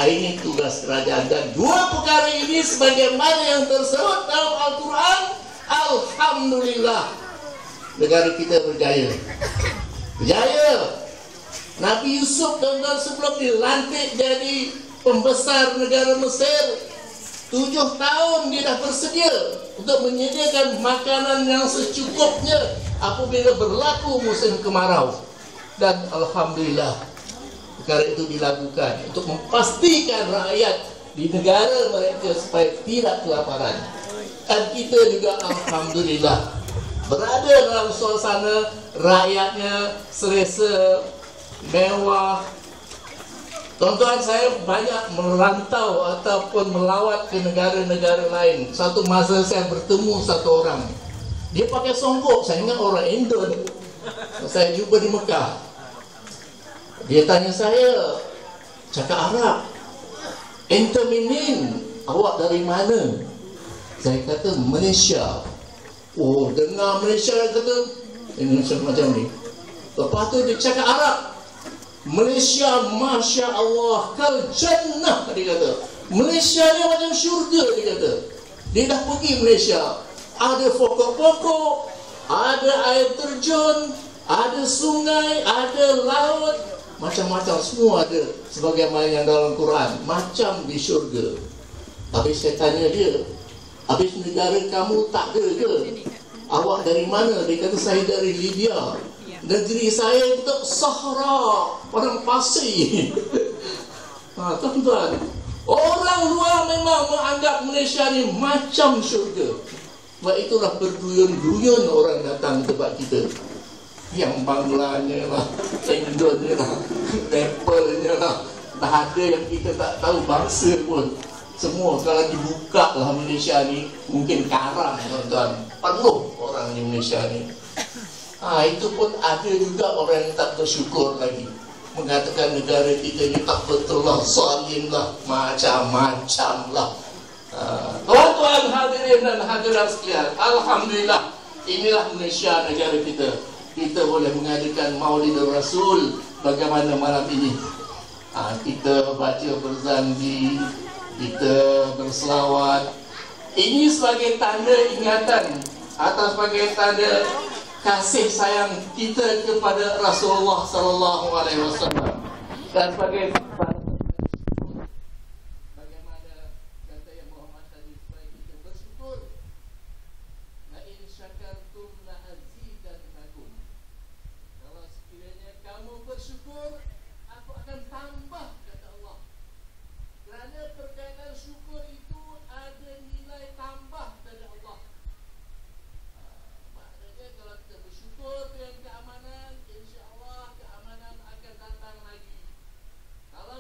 Ini tugas kerajaan. Dan dua perkara ini sebagaimana yang tersebut dalam Al-Quran, alhamdulillah negara kita berjaya. Berjaya. Nabi Yusuf tuan-tuan sebelum dilantik jadi pembesar negara Mesir, 7 tahun dia dah bersedia untuk menyediakan makanan yang secukupnya apabila berlaku musim kemarau. Dan alhamdulillah perkara itu dilakukan untuk memastikan rakyat di negara mereka supaya tidak kelaparan. Dan kita juga alhamdulillah berada dalam suasana rakyatnya selesa, mewah. Tuan-tuan, saya banyak merantau ataupun melawat ke negara-negara lain. Satu masa saya bertemu satu orang, dia pakai songkok. Saya ingat orang Indon, saya jumpa di Mekah. Dia tanya saya, cakap Arab, ente minin, awak dari mana? Saya kata Malaysia. Oh, dengar Malaysia, kata Indonesia macam ni. Lepas tu dia cakap Arab, Malaysia Masya Allah kal jannah, dia kata. Malaysia ni macam syurga, dia kata. Dia dah pergi Malaysia, ada pokok-pokok, ada air terjun, ada sungai, ada laut, macam-macam semua ada sebagaimana yang dalam Quran, macam di syurga. Habis saya tanya dia, habis negara kamu tak ada ke? Awak dari mana? Dia kata saya dari Libya. Negeri saya itu Sahara, padang pasir. Tuan-tuan, orang luar memang menganggap Malaysia ni macam syurga. Sebab itulah berduyun-duyun orang datang ke tempat kita. Yang Banglanya lah, Indonnya lah, Nepalnya lah, dah ada yang kita tak tahu bangsa pun. Semua kalau dibuka lah Malaysia ni, mungkin karang tuan-tuan, penuh orang di Malaysia ni. Itu pun ada juga orang yang tak bersyukur lagi, mengatakan negara kita ni tak betul lah, zalim lah, macam-macam lah. Tuan-tuan hadirin dan hadirat sekalian, alhamdulillah inilah Malaysia negara kita. Kita boleh mengadakan Maulid Rasul bagaimana malam ini. Kita baca berzandi, kita berselawat. Ini sebagai tanda ingatan atau sebagai tanda kasih sayang kita kepada Rasulullah sallallahu alaihi wasallam. Dan sebagai bagaimana kata yang Muhammad tadi, supaya kita bersyukur. La in syakartum la azidannakum. Kalau sekiranya kamu bersyukur, aku akan tambah, kata Allah. Kerana perkataan syukur itu ada nilai tambah dari Allah. Maknanya kalau kita bersyukur dengan keamanan, insya Allah keamanan akan datang lagi. Kalau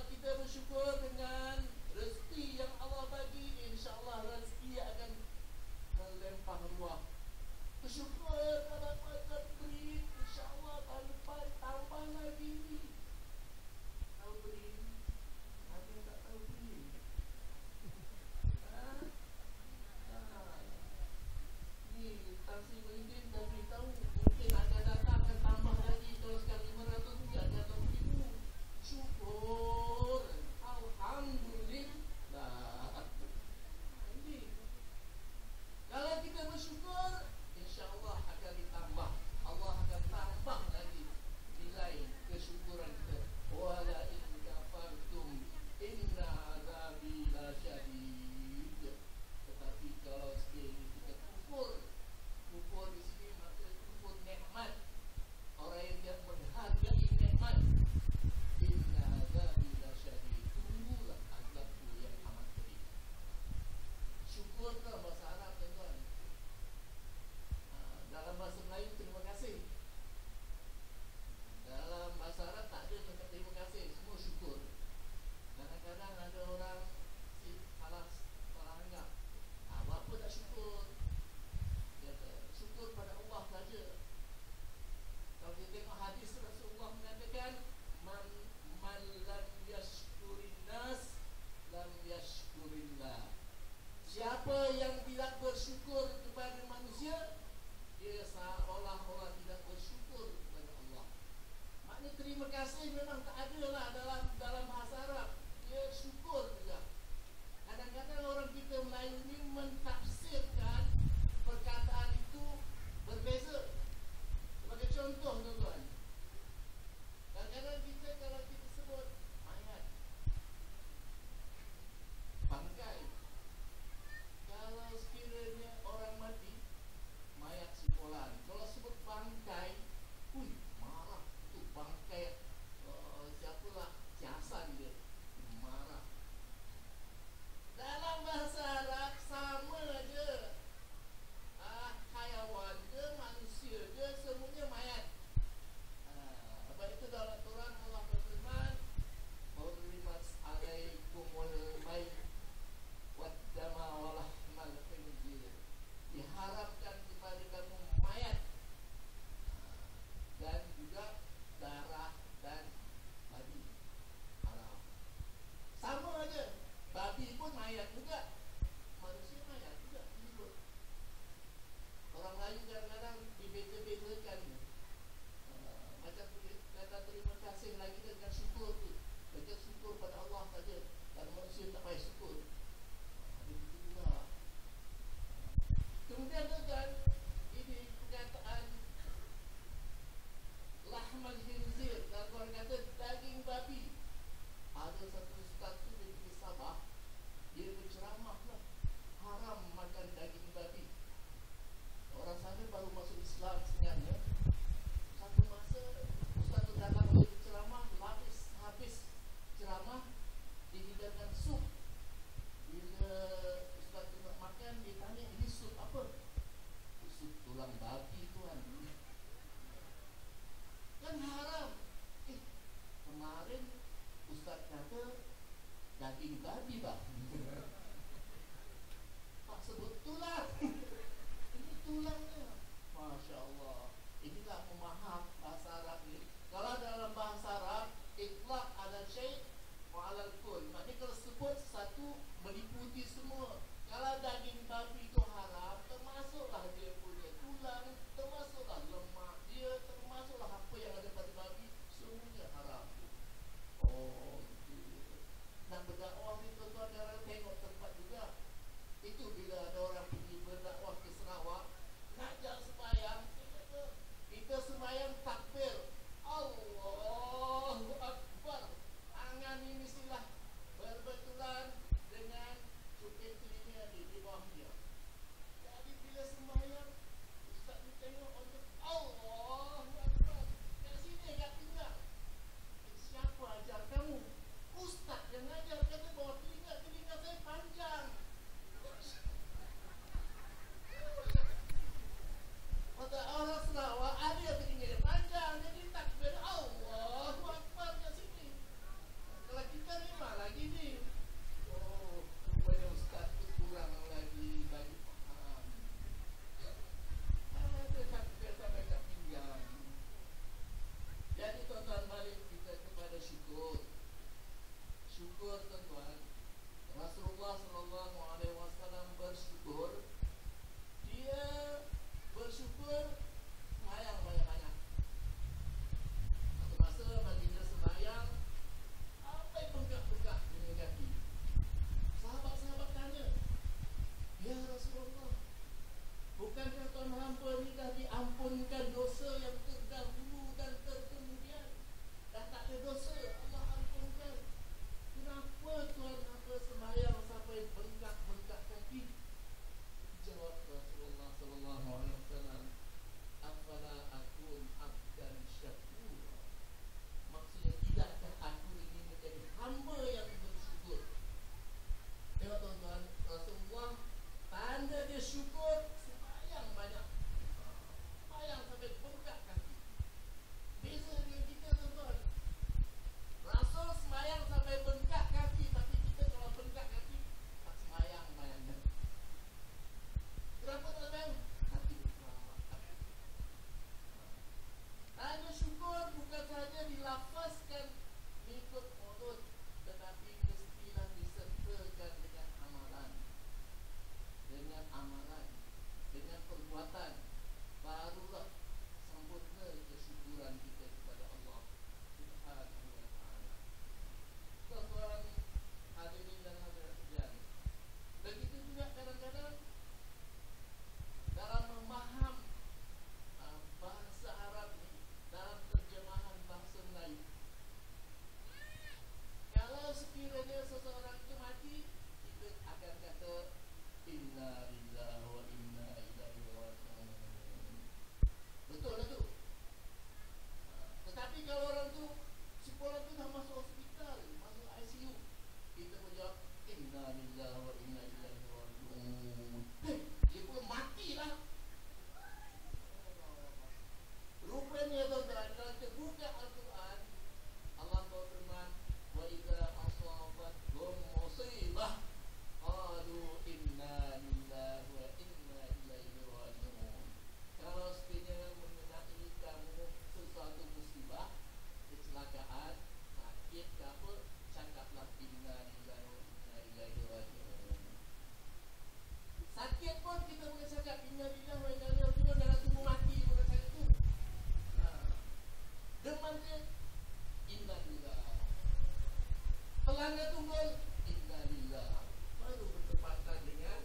Anda tunggu innalillah, baru bertepatan dengan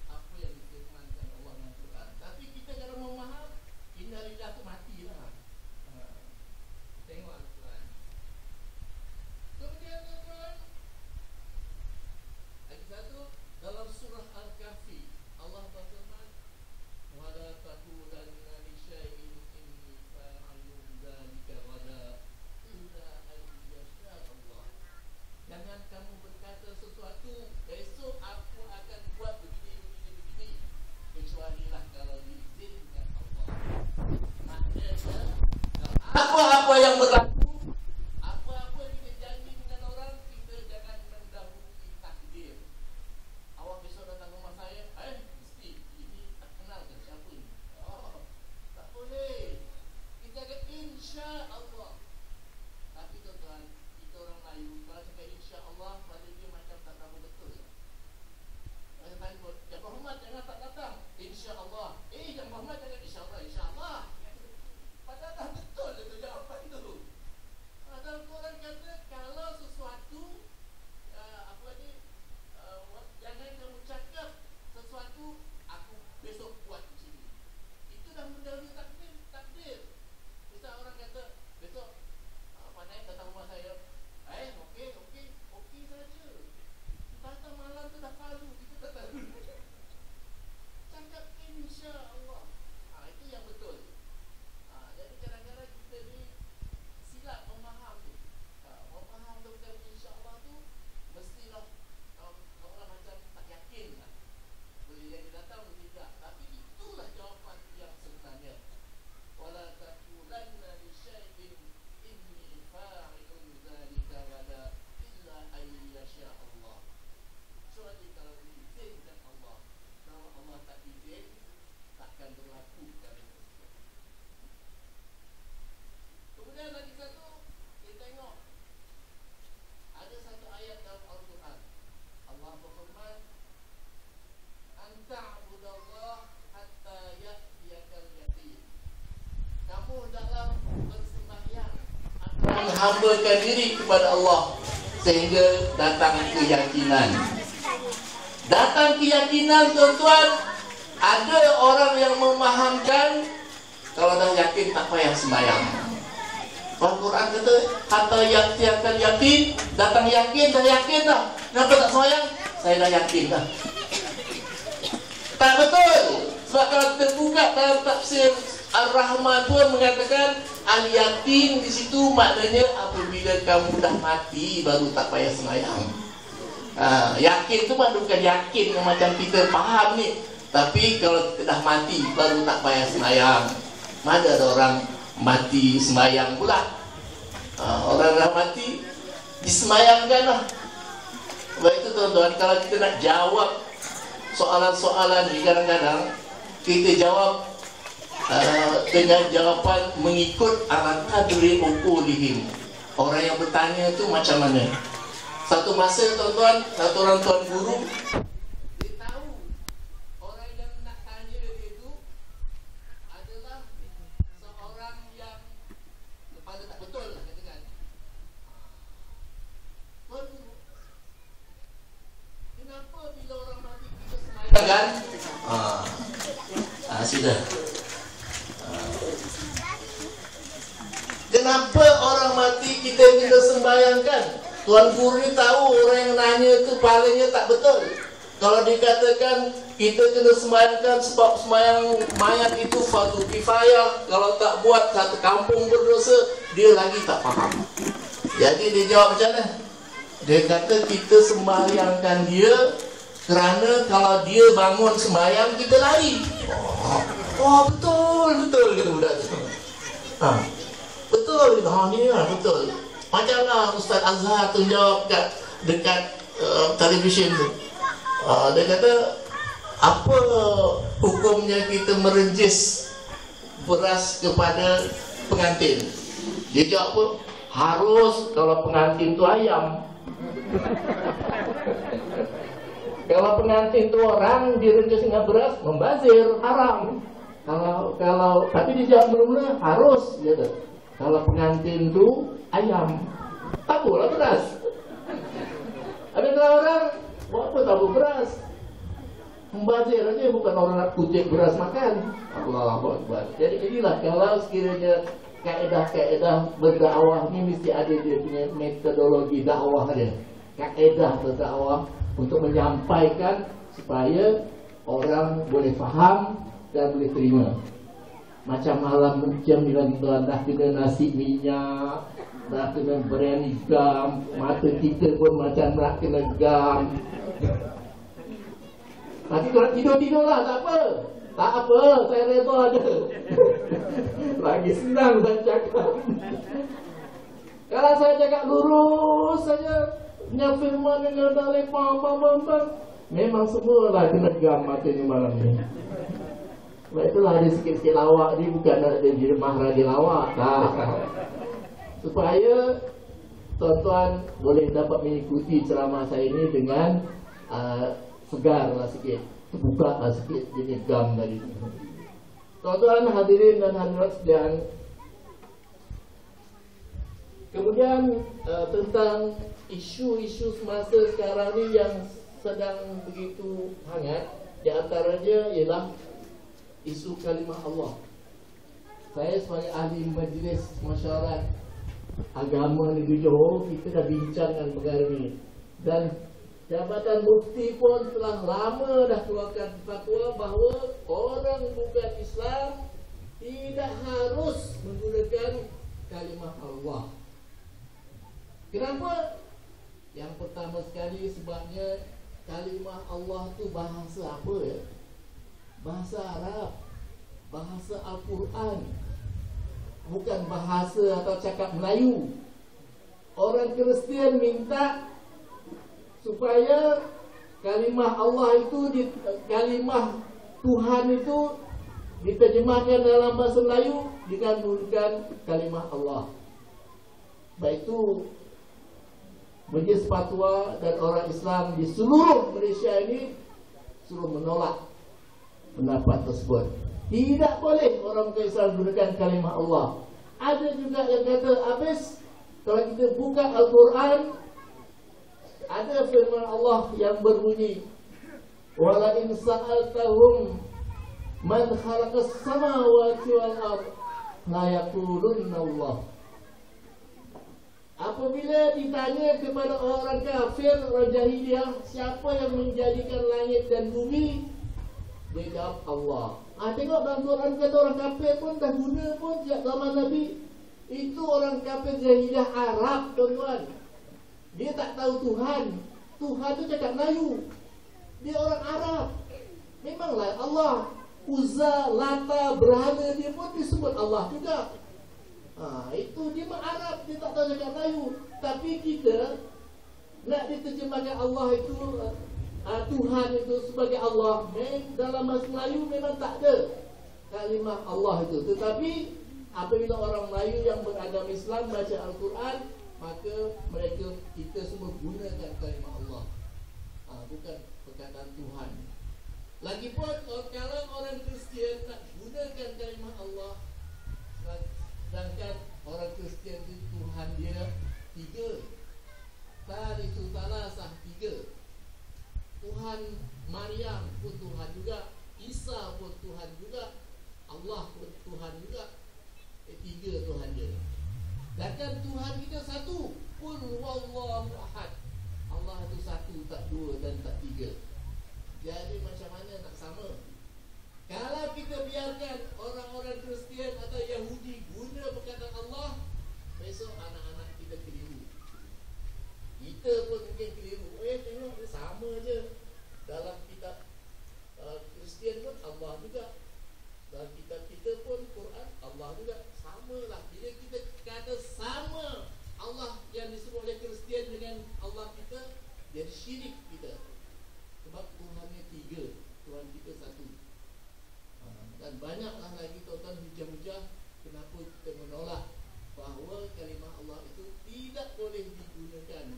apa yang difirmankan Allah dalam Quran. Tapi kita kalau memaham innalillah tu matilah. Tengok Al-Quran. Kemudian tuan-tuan, lagi satu dalam surah Al-Kahfi Allah berfirman, wala taqulanna li syai'in inni fa'ilun dzalika wala illa an yasha Allah. Jangan kamu berkata sesuatu, besok aku akan buat begini kecualilah kalau diizinkan Allah. Maknanya apa-apa yang berlaku, apa-apa yang kita janji dengan orang, kita jangan mendahului takdir. Awak besok datang rumah saya, mesti ini tak kenal kan siapa ni? Oh, tak boleh. Kita kata insya Allah. Tapi tuan-tuan, kita orang Melayu kalau cakap insya Allah, pada dia macam tak tahu betul. Saya tanya, Yang Berhormat jangan tak datang. Insya Allah. Yang Berhormat jangan insya Allah. Insya Allah. Padahal dah betul itu jawapan tu. Dalam Quran kata kalau sesuatu jangan kamu cakap sesuatu aku besok buat di sini. Itu dah mendahului takdir. Misal orang kata besok pandai datang rumah saya. Okey saja. Datang malam tu dah palu, kita tak tahu. Cakap insya Allah. Itu yang betul. Jadi kadang-kadang kita ni silap memaham tu. Memaham tu bukan insya Allah tu mestilah orang macam tak yakin lah. Boleh jadi datang, boleh tidak. Tapi itulah jawapan yang sebenarnya. Wala taqulanna li syai'in inni fa'ilun dzalika wala illa ay yasha Allah. Kecuali kalau diizinkan Allah. Kalau Allah tak izin, takkan berlaku perkara tersebut. Kemudian lagi satu, kita tengok ada satu ayat dalam Al-Quran. Allah berfirman, anta'budallah hatta ya'tiyakal yaqin. Kamu dalam bersembahyang akan menghambakan diri kepada Allah sehingga datang keyakinan. Datang keyakinan, tuan-tuan. Ada orang yang memahamkan kalau dah yakin tak payah sembahyang. Al-Quran kata hatta ya'tiyakal yaqin, datang yakin, dah yakin dah. Kenapa tak sembahyang? Saya dah yakin dah. Tak betul. Sebab kalau kita buka dalam tafsir Ar-Rahman pun mengatakan al-yakin di situ maknanya apabila kamu dah mati baru tak payah sembahyang. Yakin tu bukan yakin yang macam kita faham ni. Tapi kalau kita dah mati baru tak payah sembahyang. Mana ada orang mati sembahyang pula. Orang dah mati disembayangkan lah. Sebab itu tuan-tuan, kalau kita nak jawab soalan-soalan ni, kadang-kadang kita jawab dengan jawapan mengikut ala qadri uqulihim. Orang yang bertanya tu macam mana? Satu masa tuan-tuan, satu orang tuan guru, dia tahu orang yang nak tanya dia tu adalah seorang yang kepala tak betul lah katakan. Tuan guru, kenapa bila orang mati kita sembahyang kan? Sudah. Kenapa orang mati kita kena sembahyangkan? Tuan guru ni tahu orang yang nanya tu palingnya tak betul. Kalau dikatakan kita kena sembahyangkan sebab sembahyang mayat itu fardu kifayah, kalau tak buat satu kampung berdosa, dia lagi tak faham. Jadi dia jawab macam mana? Dia kata kita sembahyangkan dia kerana kalau dia bangun sembahyang kita lari. Betul kata budak tu. Betul, ni lah betul. Macamlah Ustaz Azhar tu jawab dekat televisyen tu. Dia kata, apa hukumnya kita merenjis beras kepada pengantin? Dia jawab apa? Harus kalau pengantin tu ayam. Kalau pengantin tu orang direnjis dengan beras, membazir, haram. Kalau tapi dia jawab mula-mula harus dia kata. Kalau pengantin tu ayam, tak boleh beras. tabur beras. Membazir aja, bukan orang nak kutip beras makan. Allahu Akbar. Jadi inilah kalau sekiranya kaedah-kaedah berdakwah ni mesti ada dia punya metodologi dakwah dia. Kaedah berdakwah untuk menyampaikan supaya orang boleh faham dan boleh terima. Macam malam macam ni lagi dah kena nasi minyak, dah kena biryani gam, mata kita pun macam nak kena gam. Nanti kalau tidur-tidur lah, tak apa. Tak apa, saya reda je. Lagi senang saya cakap. Kalau saya cakap lurus saja, yang firman yang dah lepas, memang semualah kena gam matanya malam ni. Sebab itulah ada sikit-sikit lawak ni, bukan nak jadi mahra di lawak. Supaya tuan-tuan boleh dapat mengikuti ceramah saya ini dengan segar lah sikit, terbuka lah sikit jenis gam tadi. Tuan-tuan hadirin dan hadirat sekalian, kemudian tentang isu-isu semasa sekarang ni yang sedang begitu hangat, di antaranya ialah isu kalimah Allah. Saya sebagai ahli majlis masyarakat agama negeri Johor, kita dah bincangkan perkara ni, dan Jabatan Mufti pun telah lama dah keluarkan fatwa bahawa orang bukan Islam tidak harus menggunakan kalimah Allah. Kenapa? Yang pertama sekali sebabnya kalimah Allah tu bahasa apa ya? Bahasa Arab, bahasa Al-Quran, bukan bahasa atau cakap Melayu. Orang Kristian minta supaya kalimah Allah itu, kalimah Tuhan itu diterjemahkan dalam bahasa Melayu dengan menggunakan kalimah Allah. Baik itu Majlis Fatwa dan orang Islam di seluruh Malaysia ini suruh menolak pendapat tersebut. Tidak boleh orang bukan Islam menggunakan kalimah Allah. Ada juga yang kata habis kalau kita buka Al-Quran, ada firman Allah yang berbunyi, wala in sa'altahum man khalaqas samawati wal ard la yaqulunna Allah. Apabila ditanya kepada orang kafir, orang jahiliyah, siapa yang menjadikan langit dan bumi, dia jawab Allah. Tengok dalam Quran kata orang kafir pun dah guna pun sejak zaman Nabi. Itu orang kafir jahiliyah Arab, tuan-tuan. Dia tak tahu Tuhan. Tuhan tu cakap Melayu. Dia orang Arab. Memanglah Allah, Uzza, Lata, berhala dia pun disebut Allah juga. Itu dia Arab, dia tak tahu cakap Melayu. Tapi kita nak diterjemahkan Allah itu, Tuhan itu sebagai Allah, dalam bahasa Melayu memang tak ada kalimah Allah itu. Tetapi apabila orang Melayu yang beragama Islam baca Al-Quran, maka kita semua gunakan kalimah Allah, bukan perkataan Tuhan. Lagipun kalau orang Kristian nak gunakan kalimah Allah, sedangkan orang Kristian itu Tuhan dia 3. Tarisu salasah 3. Tuhan Maryam pun Tuhan juga, Isa pun Tuhan juga, Allah pun Tuhan juga. 3 Tuhan dia. Sedangkan Tuhan kita satu, Qul huwallahu ahad. Allah itu satu, tak 2 dan tak 3. Jadi macam mana nak sama? Kalau kita biarkan orang-orang Kristian atau Yahudi guna perkataan Allah, besok anak-anak kita keliru. Kita pun mungkin keliru. Tengok dia sama je. Dalam kitab Kristian pun Allah juga. Dalam kitab kita pun Quran Allah juga. Samalah. Bila kita kata sama Allah yang disebut oleh Kristian dengan Allah kita, dia syirik kita. Sebab Tuhannya 3, Tuhan kita satu. Dan banyaklah lagi tuan-tuan hujah-hujah kenapa kita menolak bahawa kalimah Allah itu tidak boleh digunakan,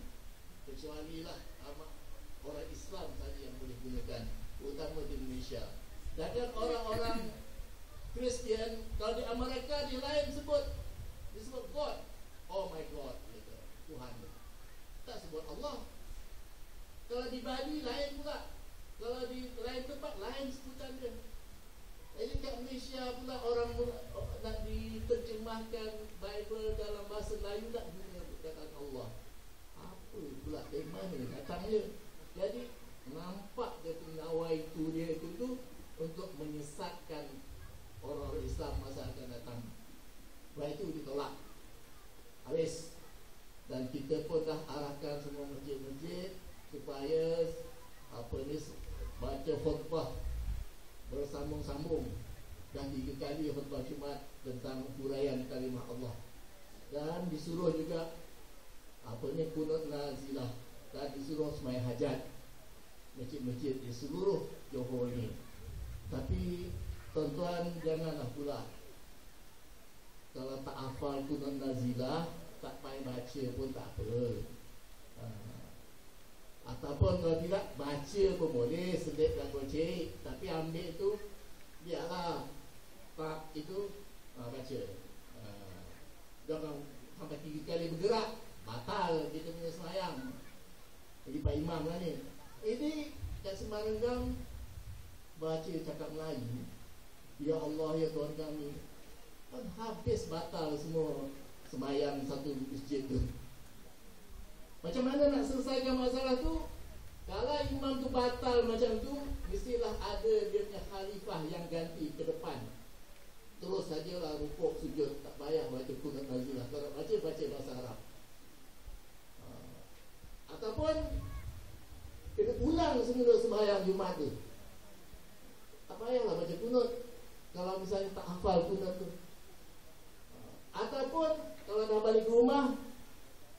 kecuali lah orang Islam saja yang boleh gunakan, terutama di Indonesia. Dan orang-orang Kristian, kalau di Amerika dia lain disebut God. Oh my God, gitu. Tuhan. Tak sebut Allah. Kalau di Bali lain pula, kalau di lain tempat lain sebutan dia. Jadi kat Malaysia pula orang nak diterjemahkan Bible dalam bahasa Melayu tak guna perkataan Allah. Apa pula dari mana datangnya? Jadi nampak dia punya nawaitu dia itu tu untuk menyesatkan orang Islam masa akan datang. Sebab itu ditolak. Habis. Dan kita pun dah arahkan semua masjid-masjid supaya baca khutbah bersambung-sambung dan 3 kali khutbah Jumaat tentang huraian kalimah Allah. Dan disuruh juga kunut nazilah, dan disuruh sembahyang hajat masjid-masjid di seluruh Johor ni. Tapi tuan-tuan janganlah pula kalau tak hafal kunut nazilah, tak payah baca pun tak apa. Ataupun kalau tidak, baca pun boleh, selip dan gocek. Tapi ambil tu biarlah tak itu baca. Jangan sampai 3 kali bergerak, batal kita punya sembahyang. Jadi Pak Imam lah ni. Ini kat Semarang baca cakap Melayu, ya Allah ya Tuhan kami, kan habis batal semua sembahyang satu masjid tu. Macam mana nak selesaikan masalah tu? Kalau imam tu batal macam tu, mestilah ada dia punya khalifah yang ganti ke depan. Terus sajalah rukuk sujud, tak payah baca kunut nazilah. Kalau baca bahasa Arab. Ataupun kena ulang semula sembahyang Jumaat tu. Tak payahlah baca kunut kalau misalnya tak hafal kunut tu. Ataupun kalau dah balik ke rumah,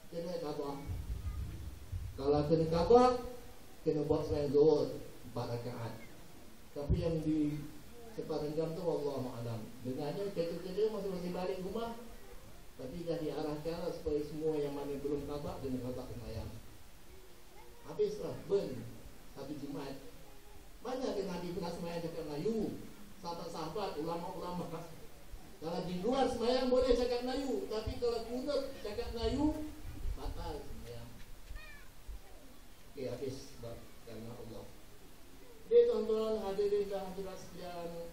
kena khabar. Kalau kena khabar, kena buat sembahyang zuhur 4 rakaat. Tapi yang di Separenggam tu wallahu a'lam. Dengannya kerja-kerja masing-masing balik rumah, tapi dah diarahkan supaya semua yang mana belum khabar kena khabar sembahyang. Habislah burn satu Jumaat. Banyak yang Nabi pernah sembahyang cakap Melayu, sahabat-sahabat, ulama-ulama. Kalau di luar sembahyang boleh cakap Melayu, tapi kalau kunut cakap Melayu, batal sembahyang. Okey, habis karena Allah. Jadi tuan-tuan hadirin dan hadirat sekalian,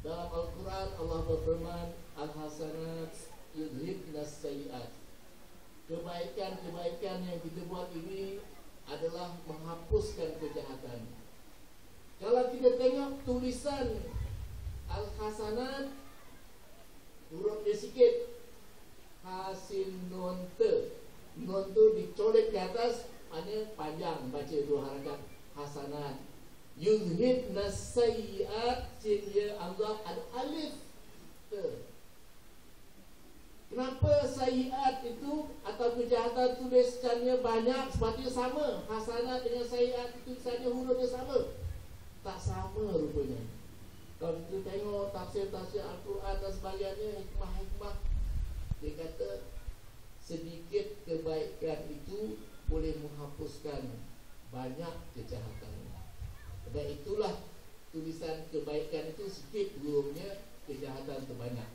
dalam Al-Quran Allah berfirman, Al-Hasanat yudhibnas sayiat. Kebaikan-kebaikan yang kita buat ini adalah menghapuskan kejahatan. Kalau kita tengok tulisan Al-Hasanat, huruf dia sikit, Hasin Nun Te. Nun tu dicolek ke atas, maknanya panjang, baca 2 harakat. Hasanat yudhibnas sayiat, sehingga Allah ada alif te. Kenapa sayiat itu atau kejahatan tulisannya banyak? Sepatutnya sama. Hasanat dengan sayiat itu saja hurufnya sama. Tak sama rupanya. Kalau kita tengok tafsir-tafsir Al-Quran dan sebagainya, hikmah-hikmah, dia kata sedikit kebaikan itu boleh menghapuskan banyak kejahatan. Dan itulah tulisan kebaikan itu sikit, hurufnya kejahatan itu banyak.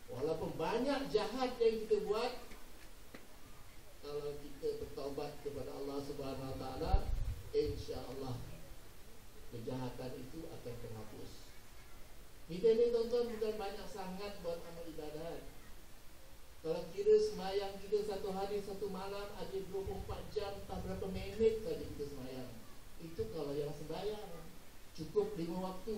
Walaupun banyak jahat yang kita buat, kalau kita bertaubat kepada Allah Subhanahu Wa Taala, insya-Allah kejahatan itu akan terhapus. Kita ni tuan-tuan bukan banyak sangat buat amal ibadat. Kalau kira semayang kita satu hari satu malam ada 24 jam, tak berapa minit saja kita semayang. Itu kalau yang sembahyang cukup 5 waktu.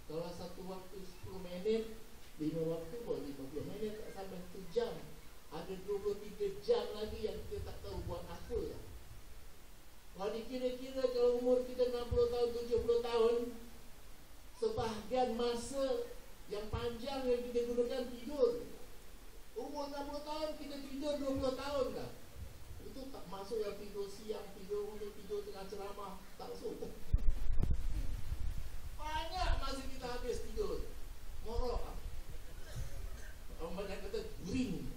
Kalau satu waktu 10 minit, 5 waktu boleh 50 minit, tak sampai 1 jam. Ada 23 jam lagi yang kita tak tahu buat apa. Kalau dikira-kira, kalau umur kita 60 tahun, 70 tahun, sebahagian masa yang panjang yang kita gunakan tidur. Umur 60 tahun kita tidur 20 tahun dah. Itu tak masuk yang tidur siang, tidur tengah ceramah, tak masuk. Banyak masa kita habis tidur. Morok. Orang banyak kata guring.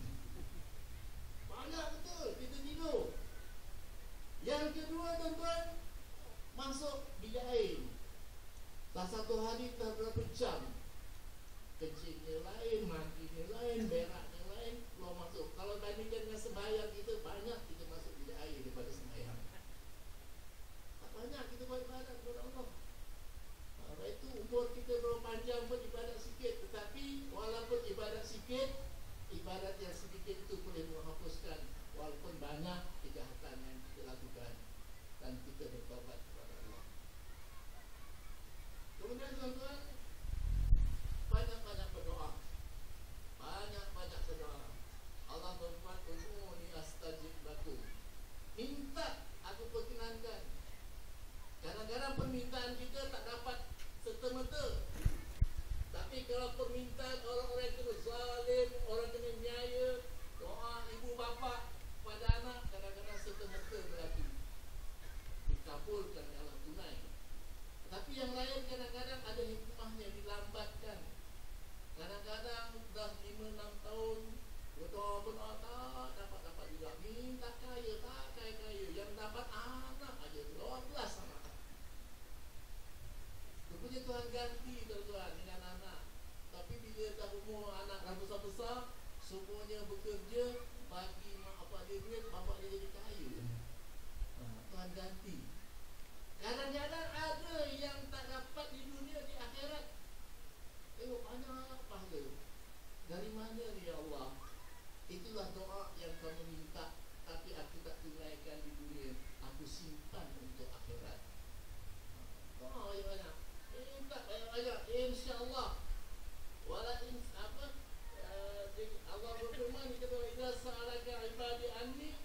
Tapi yang lain kadang-kadang ada hikmahnya, dilambatkan. Kadang-kadang dah 5-6 tahun berdoa tak dapat juga. Minta kaya, tak kaya. Yang dapat anak aja, 12 anak. Rupanya Tuhan ganti tuan-tuan dengan anak. Tapi bila dah umur anak dah besar-besar, semuanya bekerja, bagi mak bapak dia duit, bapak dia jadi kaya. Tuhan ganti. Kadang-kadang ada yang tak dapat di dunia, di akhirat. Tengok banyak pahala. Dari mana ni ya Allah? Itulah doa yang kamu minta, tapi aku tak tunaikan di dunia, aku simpan untuk akhirat. Doa yang banyak, minta banyak-banyak, insya-Allah. Wala Allah berfirman, "Idza sa'alaka 'ibadi anni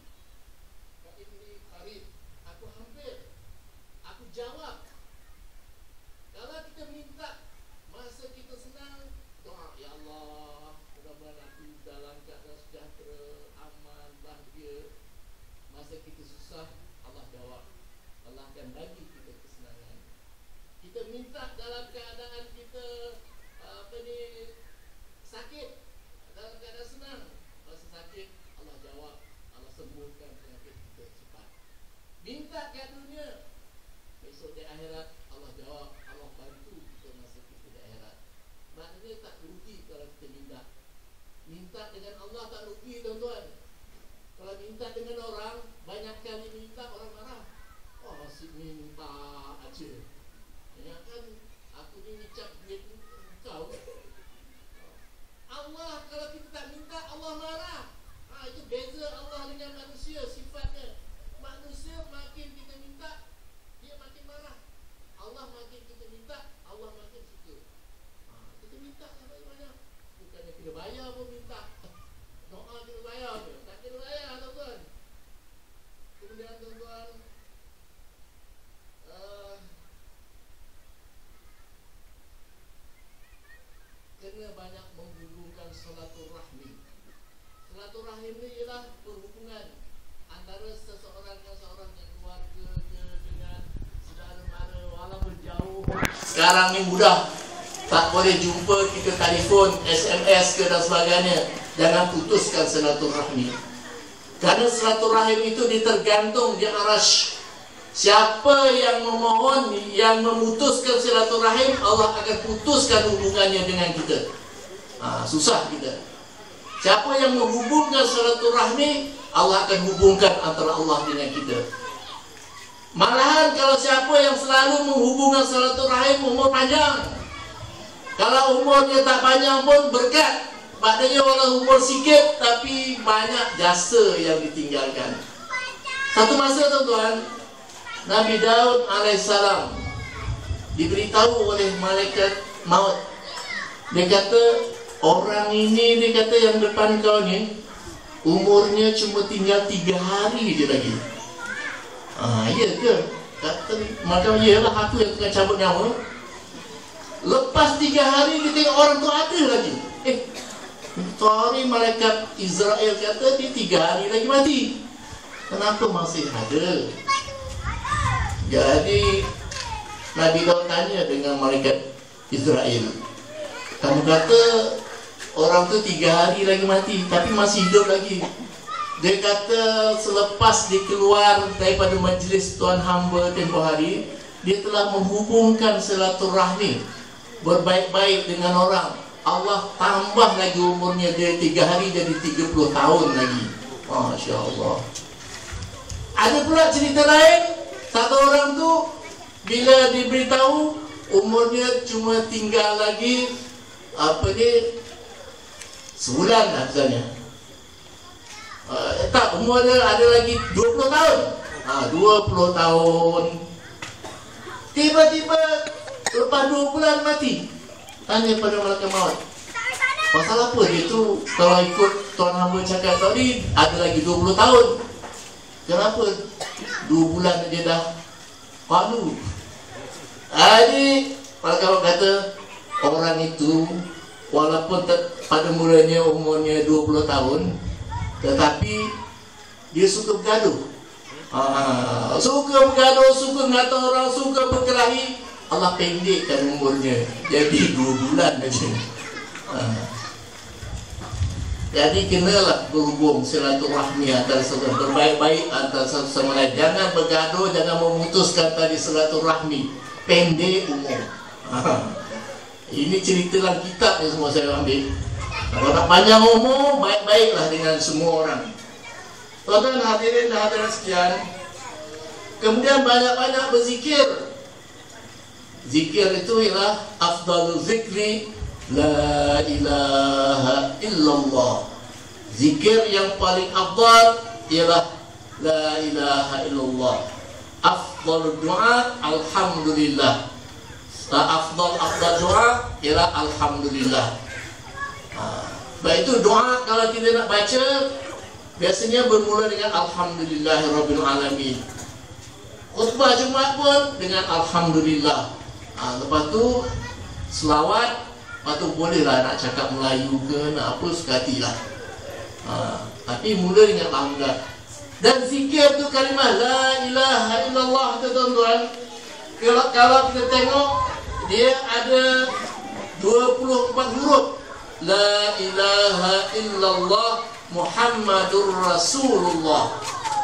fa inni qarib." Aku hampir, aku jawab. Kalau kita minta masa kita senang, doa, ya Allah, mudah-mudahan aku dalam keadaan sejahtera, aman, bahagia. Masa kita susah, Allah jawab. Allah akan bagi kita kesenangan. Kita minta dalam keadaan kita sakit, dalam keadaan senang. Masa sakit, Allah jawab, Allah sembuhkan penyakit kita cepat. Minta kat dunia, besok di akhirat Allah jawab, Allah bantu kita masa kita di akhirat. Maknanya tak rugi kalau kita minta. Minta dengan Allah tak rugi tuan-tuan. Kalau minta dengan orang, banyak kali minta orang marah. Oh, si minta aja. Ya kan, aku ni ngecap duit kau. Allah kalau kita tak minta, Allah marah. Itu beza Allah dengan manusia sifatnya. Manusia makin kita minta, dia makin marah. Allah makin kita minta, Allah makin suka. Kita minta banyak-banyak. Bukannya kena bayar pun minta. Doa kena bayar ke? Tak kena bayar tuan-tuan. Kemudian tuan-tuan, kena banyak menghubungkan silaturahmi. Silaturahim ni ialah perhubungan antara seseorang dengan seorang, yang keluarga dengan saudara mara, walaupun jauh. Sekarang ni mudah, tak boleh jumpa, kita telefon, SMS ke dan sebagainya. Jangan putuskan silaturahmi, kerana silaturahim itu ditergantung di arasy. Siapa yang memohon, yang memutuskan silaturahim, Allah akan putuskan hubungannya dengan kita. Susah kita. Siapa yang menghubungkan silaturahmi, Allah akan hubungkan antara Allah dengan kita. Malahan kalau siapa yang selalu menghubungkan silaturahim, umur panjang. Kalau umurnya tak panjang pun berkat. Maknanya walau umur sikit, tapi banyak jasa yang ditinggalkan. Satu masa tuan-tuan, Nabi Daud alaihissalam diberitahu oleh malaikat maut. Dia kata, orang ini, dia kata, yang depan kau ni umurnya cuma tinggal 3 hari je lagi. Ya ke? Kata, maka iyalah aku yang tengah cabut nyawa. Lepas 3 hari dia tengok orang tu ada lagi. Sorry, malaikat Israel kata dia 3 hari lagi mati. Kenapa masih ada? Jadi Nabi Daud tanya dengan malaikat Israel, kamu kata orang tu 3 hari lagi mati, tapi masih hidup lagi. Dia kata selepas dia keluar daripada majlis Tuan hamba tempoh hari, dia telah menghubungkan silaturahmi, berbaik-baik dengan orang. Allah tambah lagi umurnya, dia 3 hari jadi 30 tahun lagi. Masya Allah. Ada pula cerita lain. Satu orang tu bila diberitahu umurnya cuma tinggal lagi sebulan lah misalnya. Tak, umurnya ada lagi 20 tahun. 20 tahun. Tiba-tiba lepas 2 bulan mati. Tanya pada malaikat maut, pasal apa dia tu? Kalau ikut Tuan hamba cakap tadi, ada lagi 20 tahun. Kenapa 2 bulan dia dah padu? Jadi malaikat maut kata, orang itu walaupun pada mulanya umurnya 20 tahun, tetapi dia suka bergaduh. Suka bergaduh, suka ngata orang, suka berkelahi. Allah pendekkan umurnya jadi 2 bulan aja. Jadi kenalah berhubung silaturahmi antara saudara, berbaik-baik antara satu sama lain. Jangan bergaduh, jangan memutuskan tadi silaturahmi. Pendek umur. Ini cerita dalam kitab ni semua saya ambil. Kalau nak panjang umur, baik-baiklah dengan semua orang. Tuan-tuan hadirin dan hadirat sekalian, kemudian banyak-banyak berzikir. Zikir itu ialah afdalul zikri la ilaha illallah. Zikir yang paling afdal ialah la ilaha illallah. Afdalul doa alhamdulillah. Afdal doa ialah alhamdulillah. Baik itu doa kalau kita nak baca biasanya bermula dengan alhamdulillahirabbil alamin. Khutbah Jumaat pun dengan alhamdulillah. Lepas tu selawat, lepas tu bolehlah nak cakap Melayu ke nak apa sekatilah. Tapi mula dengan alhamdulillah. Dan zikir tu kalimah la ilaha illallah tu tuan-tuan. Kalau kita tengok dia ada 24 huruf. La ilaha illallah Muhammadur Rasulullah.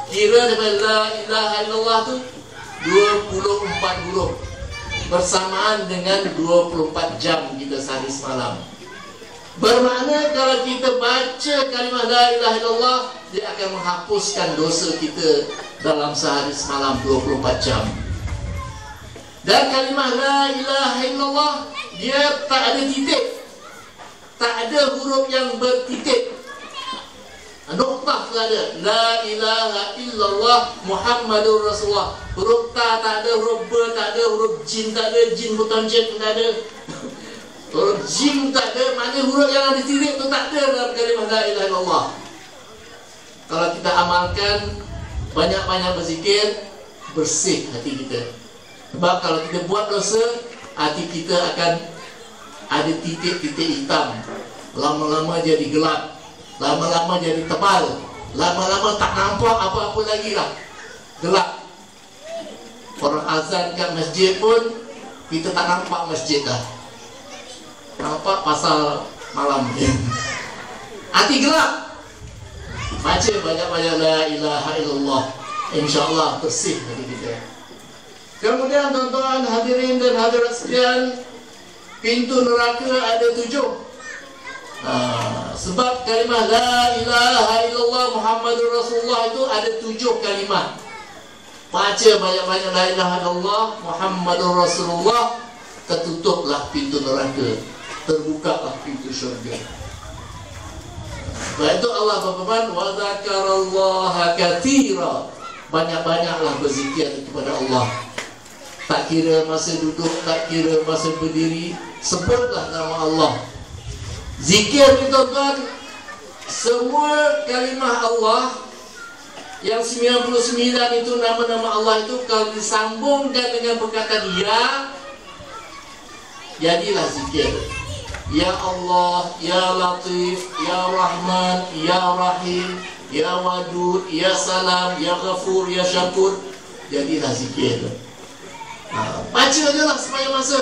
Kira daripada la ilaha illallah tu 24 huruf bersamaan dengan 24 jam kita sehari semalam. Bermakna kalau kita baca kalimah la ilaha illallah, dia akan menghapuskan dosa kita dalam sehari semalam 24 jam. Dan kalimah la ilaha illallah dia tak ada titik, tak ada huruf yang bertitik. Noktah tak ada. La ilaha illallah Muhammadur Rasulullah. Huruf ta tak ada, huruf ba tak ada, huruf jim tak ada, jim bukan jim tak ada. Huruf jim tak ada, maknanya huruf yang ada titik tu tak ada dalam kalimah la ilaha illallah. Kalau kita amalkan banyak-banyak berzikir, bersih hati kita. Sebab kalau kita buat dosa, hati kita akan ada titik-titik hitam. Lama-lama jadi gelap, lama-lama jadi tebal, lama-lama tak nampak apa-apa lagi lah, gelap. Orang azan kat masjid pun kita tak nampak masjid dah, nampak pasal malam. Hati gelap. Baca banyak-banyak la ilaha illallah, InsyaAllah bersih hati kita. Kemudian tuan-tuan hadirin dan hadirat sekalian, pintu neraka ada 7. Sebab kalimah la ilaha illallah Muhammadur Rasulullah itu ada 7 kalimat. Baca banyak-banyak la ilaha illallah Muhammadur Rasulullah, tertutuplah pintu neraka, terbukalah pintu syurga. Sebab itu Allah berfirman, wa dzakarallaha katsira. Banyak-banyaklah berzikir kepada Allah. Tak kira masa duduk, tak kira masa berdiri, sebutlah nama Allah. Zikir ni tuan-tuan, semua kalimah Allah yang 99 itu nama-nama Allah itu kalau disambungkan dengan perkataan ya, jadilah zikir. Ya Allah, Ya Latif, Ya Rahman, Ya Rahim, Ya Wadud, Ya Salam, Ya Ghafur, Ya Syakur, jadilah zikir. Baca je lah sepanjang masa.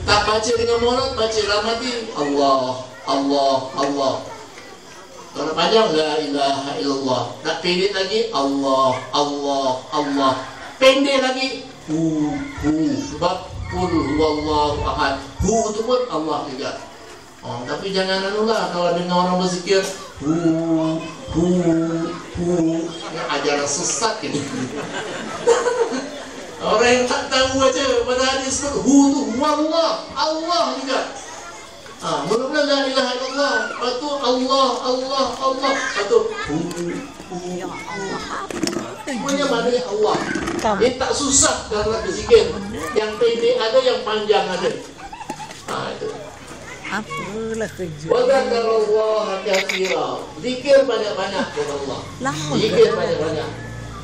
Tak baca dengan mulut, baca dalam hati Allah, Allah, Allah. Kalau panjang la ilaha illallah. Nak pendek lagi Allah, Allah, Allah. Pendek lagi hu. Sebab qul huwallahu ahad. Hu tu pun Allah juga. Tapi jangan anulah kalau dengar orang berzikir hu. Ini ajaran sesat ini. Orang yang tak tahu aja pada hadis sebut hu tu huwallah, Allah juga. Mula-mula la ilaha illallah, lepas tu Allah, Allah, Allah, lepas tu hu. Semuanya maknanya Allah. Dia tak susah dalam berzikir. Yang pendek ada, yang panjang ada. Itu. Apalah kerja. Wa dzakarallaha katsira. Zikir banyak-banyak kepada Allah. Zikir banyak-banyak.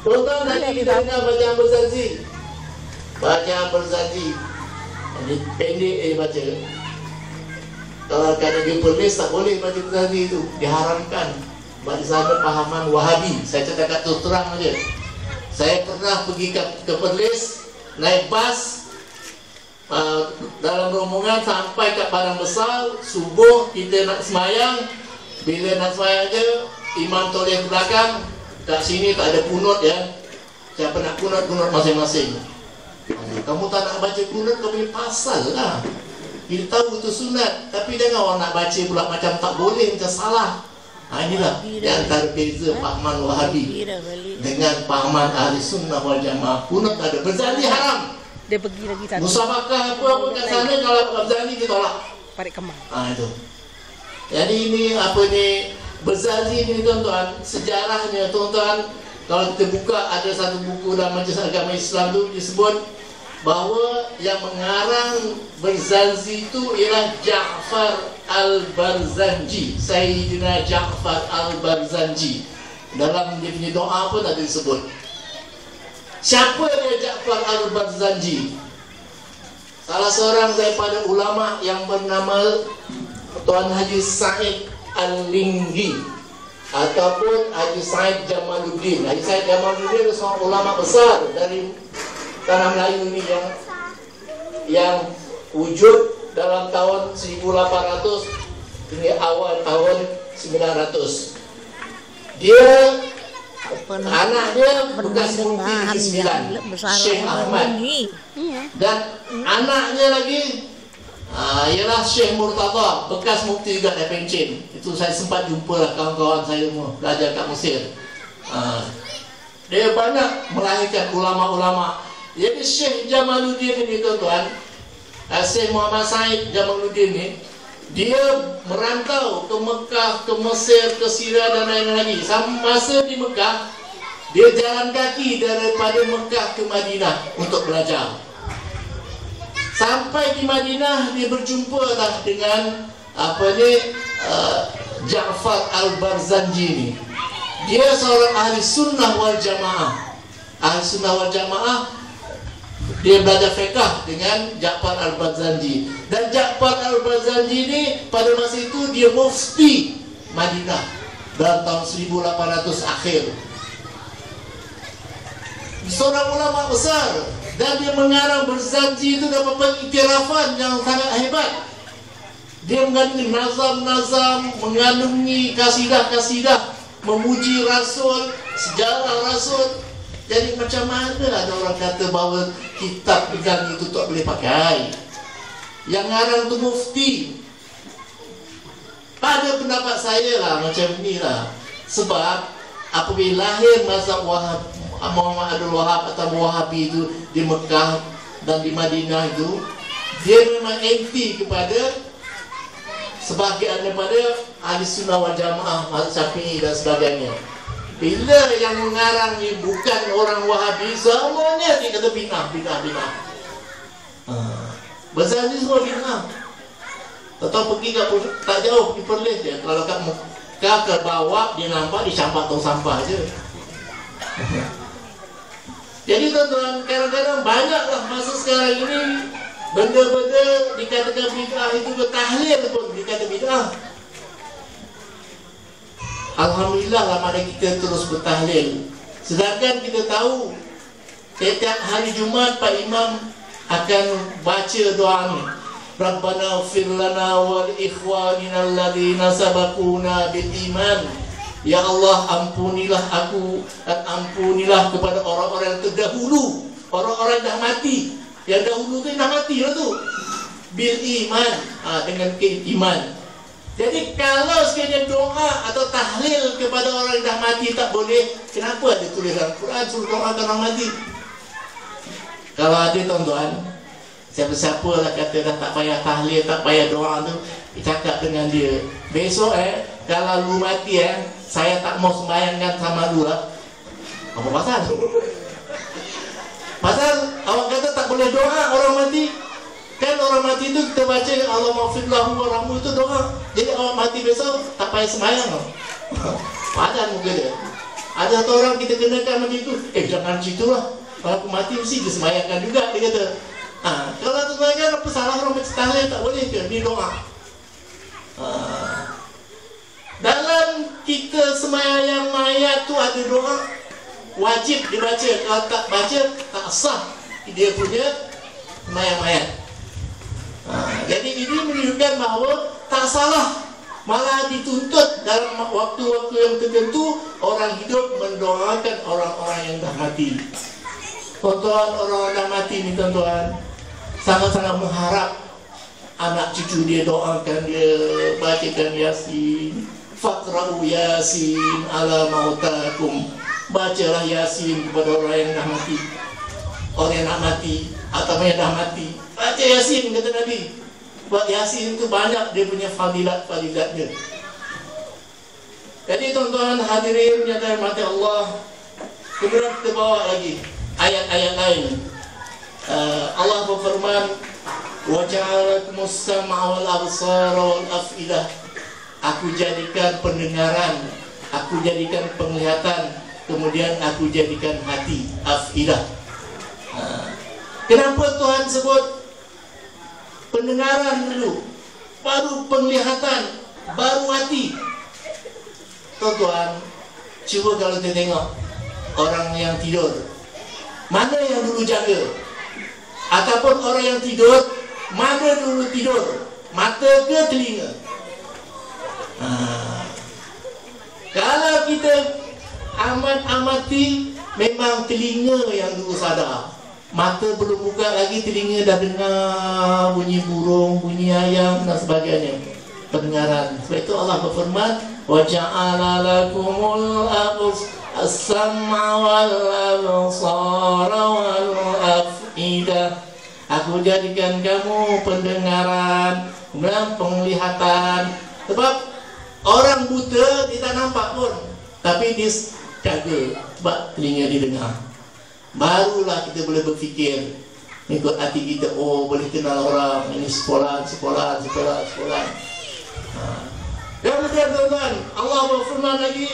Tuan-tuan nanti kita dengar bacaan bersaksi. Bacaan bersaksi. Ini pendek baca. Kalau kata dia penulis tak boleh baca bersaksi itu. Diharamkan. Sebab di sana pahaman Wahabi. Saya cakap terang aja. Saya pernah pergi ke penulis, naik bas, dalam rombongan sampai ke Padang Besar. Subuh kita nak semayang. Bila nak semayang je, imam toleh ke belakang. Kat sini tak ada kunut ya. Siapa nak kunut masing-masing. Kamu tak nak baca kunut, kamu punya pasal lah. Kita tahu itu sunat, tapi jangan orang nak baca pula macam tak boleh, macam salah. Inilah di antara beza pahaman Wahabi dengan pahaman Ahli Sunnah wal Jamaah. Kunut ada, berzani haram. Dia pergi lagi sana. Musabakah apa kat sana, kalau berzani kita tolak. Parik Kemang. Itu. Jadi ini apa ni, berzani ni tuan-tuan, sejarahnya tuan-tuan, kalau kita buka ada satu buku dalam Majlis Agama Islam tu disebut bahawa yang mengarang berzanzi itu ialah Ja'far Al-Barzanji, Sayyidina Ja'far Al-Barzanji. Dalam dia punya doa pun ada disebut. Siapa dia Ja'far Al-Barzanji? Salah seorang daripada ulama yang bernama Tuan Haji Said Al-Linggi ataupun Haji Said Jamaluddin. Haji Said Jamaluddin adalah seorang ulama besar dari tanah Melayu ini yang wujud dalam tahun 1800 hingga awal tahun 900. Dia anak dia bekas mufti Negeri Sembilan, Syekh Ahmad, dan anaknya lagi ialah Syekh Murtada, bekas mufti juga dari Pencin. Itu saya sempat jumpa lah kawan-kawan saya semua belajar kat Mesir. Dia banyak melahirkan ulama-ulama. Jadi Syekh Jamaluddin ni tuan-tuan, Syekh Muhammad Said Jamaluddin ni, dia merantau ke Mekah, ke Mesir, ke Syria dan lain-lain lagi. Masa di Mekah, dia jalan kaki daripada Mekah ke Madinah untuk belajar. Sampai di Madinah, dia berjumpa lah dengan Ja'far Al-Barzanji ni. Dia seorang ahli sunnah wal jamaah. Ahli sunnah wal jamaah. Dia belajar fiqh dengan Ja'far Al-Barzanji. Dan Ja'far Al-Barzanji ni pada masa itu dia mufti Madinah dalam tahun 1800 akhir. Seorang ulama besar, dan dia mengarang berzanji itu dapat pengiktirafan yang sangat hebat. Dia mengandungi nazam-nazam, mengandungi kasidah-kasidah, memuji Rasul, sejarah Rasul. Jadi macam mana ada orang kata bahawa kitab pegang itu tak boleh pakai? Yang ngarang tu mufti. Pada pendapat saya lah macam ni lah. Sebab apabila lahir mazhab Wahab, Muhammad Abdul Wahab atau Wahabi itu di Mekah dan di Madinah itu, dia memang anti kepada sebahagian daripada Ahli Sunnah wal Jamaah, mazhab Syafi'i dan sebagainya. Bila yang mengarang ni bukan orang Wahabi, semuanya dia kata bid'ah. Berzani semua bid'ah. Atau pergi tak jauh, pergi Perlis je. Kalau kat Mekah ke bawah, dia nampak dia campak tong sampah je. Jadi tuan-tuan, kadang-kadang banyaklah masa sekarang ini benda-benda dikatakan bid'ah itu bertahlil pun dikata bid'ah. Alhamdulillah lah mana kita terus bertahlil. Sedangkan kita tahu setiap hari Jumaat Pak Imam akan baca doa ni, Rabbana ighfir lana wal ikhwanina alladhina sabaquna bil iman. Ya Allah, ampunilah aku dan ampunilah kepada orang-orang yang terdahulu, orang-orang yang dah mati. Yang dahulu tu dah mati lah tu, bil iman, dengan iman. Jadi kalau sekiranya doa atau tahlil kepada orang yang dah mati tak boleh, kenapa ada tulisan Quran suruh doakan orang mati? Kalau ada tuan-tuan, siapa-siapa lah kata dah tak payah tahlil, tak payah doa tu, cakap dengan dia, besok kalau lu mati saya tak mau sembahyangkan sama lu lah. Apa pasal? Pasal awak kata tak boleh doa orang mati. Kan orang mati itu kita baca Allah maghfirlahu warhamhu itu doa. Jadi orang mati besok tak payah sembahyang. Padan muka dia. Ada satu orang kita kenakan macam itu, jangan situ lah, kalau aku mati mesti disembahyangkan juga, dia kata. Kalau sembahyangkan apa salah orang baca tahlil tak boleh ke? Dia doa. Dalam kita sembahyang mayat tu ada doa wajib dibaca. Kalau tak baca tak sah dia punya sembahyang mayat. menunjukkan bahawa tak salah, malah dituntut dalam waktu-waktu yang tertentu orang hidup mendoakan orang-orang yang dah mati. Tuan-tuan, orang dah mati ni tuan-tuan sangat-sangat mengharap anak cucu dia doakan dia, bacakan Yasin. Faqra'u Yasin ala mautakum. Bacalah Yasin kepada orang yang dah mati, orang yang nak mati atau yang dah mati. Baca Yasin, kata Nabi. Sebab Yasin itu banyak dia punya fadilat-fadilatnya. Jadi tuan-tuan hadirin yang dirahmati Allah, kemudian kita bawa lagi ayat-ayat lain. Allah berfirman, wa ja'alakumus sam'a wal absara wal af'idah. Aku jadikan pendengaran, aku jadikan penglihatan, kemudian aku jadikan hati, afidah. Kenapa Tuhan sebut pendengaran dulu, baru penglihatan, baru hati? Tuan-tuan, cuba kalau kita tengok orang yang tidur, mana yang dulu jaga? Ataupun orang yang tidur, mana dulu tidur? Mata ke telinga? Kalau kita amati, memang telinga yang dulu sadar. Mata belum buka lagi, telinga dah dengar bunyi burung, bunyi ayam dan sebagainya. Pendengaran. Sebab itu Allah berfirman, wa ja'ala lakumul as-sam'a wal absara wal af'idah. Aku jadikan kamu pendengaran, kemudian penglihatan. Sebab orang buta dia tak nampak pun, tapi dia jaga sebab telinga dia dengar. Barulah kita boleh berfikir ikut hati kita, oh boleh kenal orang ini, sekolah. Kemudian tuan-tuan, Allah berfirman lagi,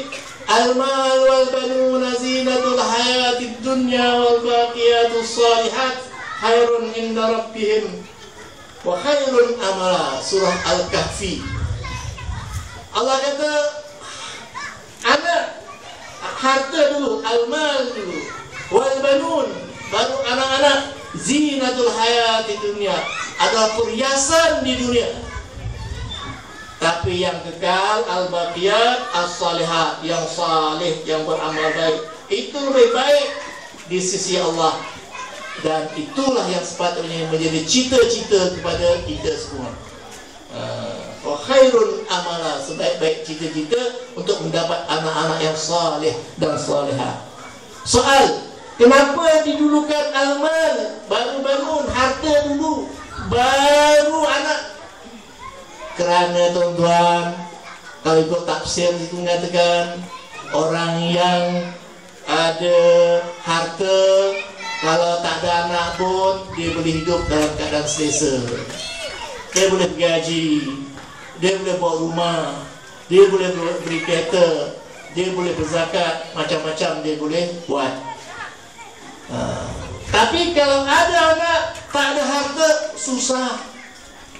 al-mal wal banuna zinatul hayatid dunya wal baqiyatus salihat khairun inda rabbihim wa khairun amala. Surah Al-Kahfi. Allah kata, anak, harta dulu, al-mal dulu, wal banun, baru anak-anak, zinatul hayati dunia, adalah perhiasan di dunia. Tapi yang kekal, al-baqiyat as-salihat, yang salih, yang beramal baik, itu lebih baik di sisi Allah. Dan itulah yang sepatutnya menjadi cita-cita kepada kita semua. Wa khairun amala, sebaik-baik cita-cita untuk mendapat anak-anak yang salih dan salihah. Soal, kenapa didulukan al-mal, baru bangun, harta dulu, baru anak? Kerana tuan-tuan, kalau ikut tafsir itu mengatakan orang yang ada harta, kalau tak ada anak pun dia boleh hidup dalam keadaan selesa. Dia boleh bergaji, dia boleh bawa rumah, dia boleh beri kereta, dia boleh berzakat, macam-macam dia boleh buat. Tapi kalau ada anak, tak ada harta, susah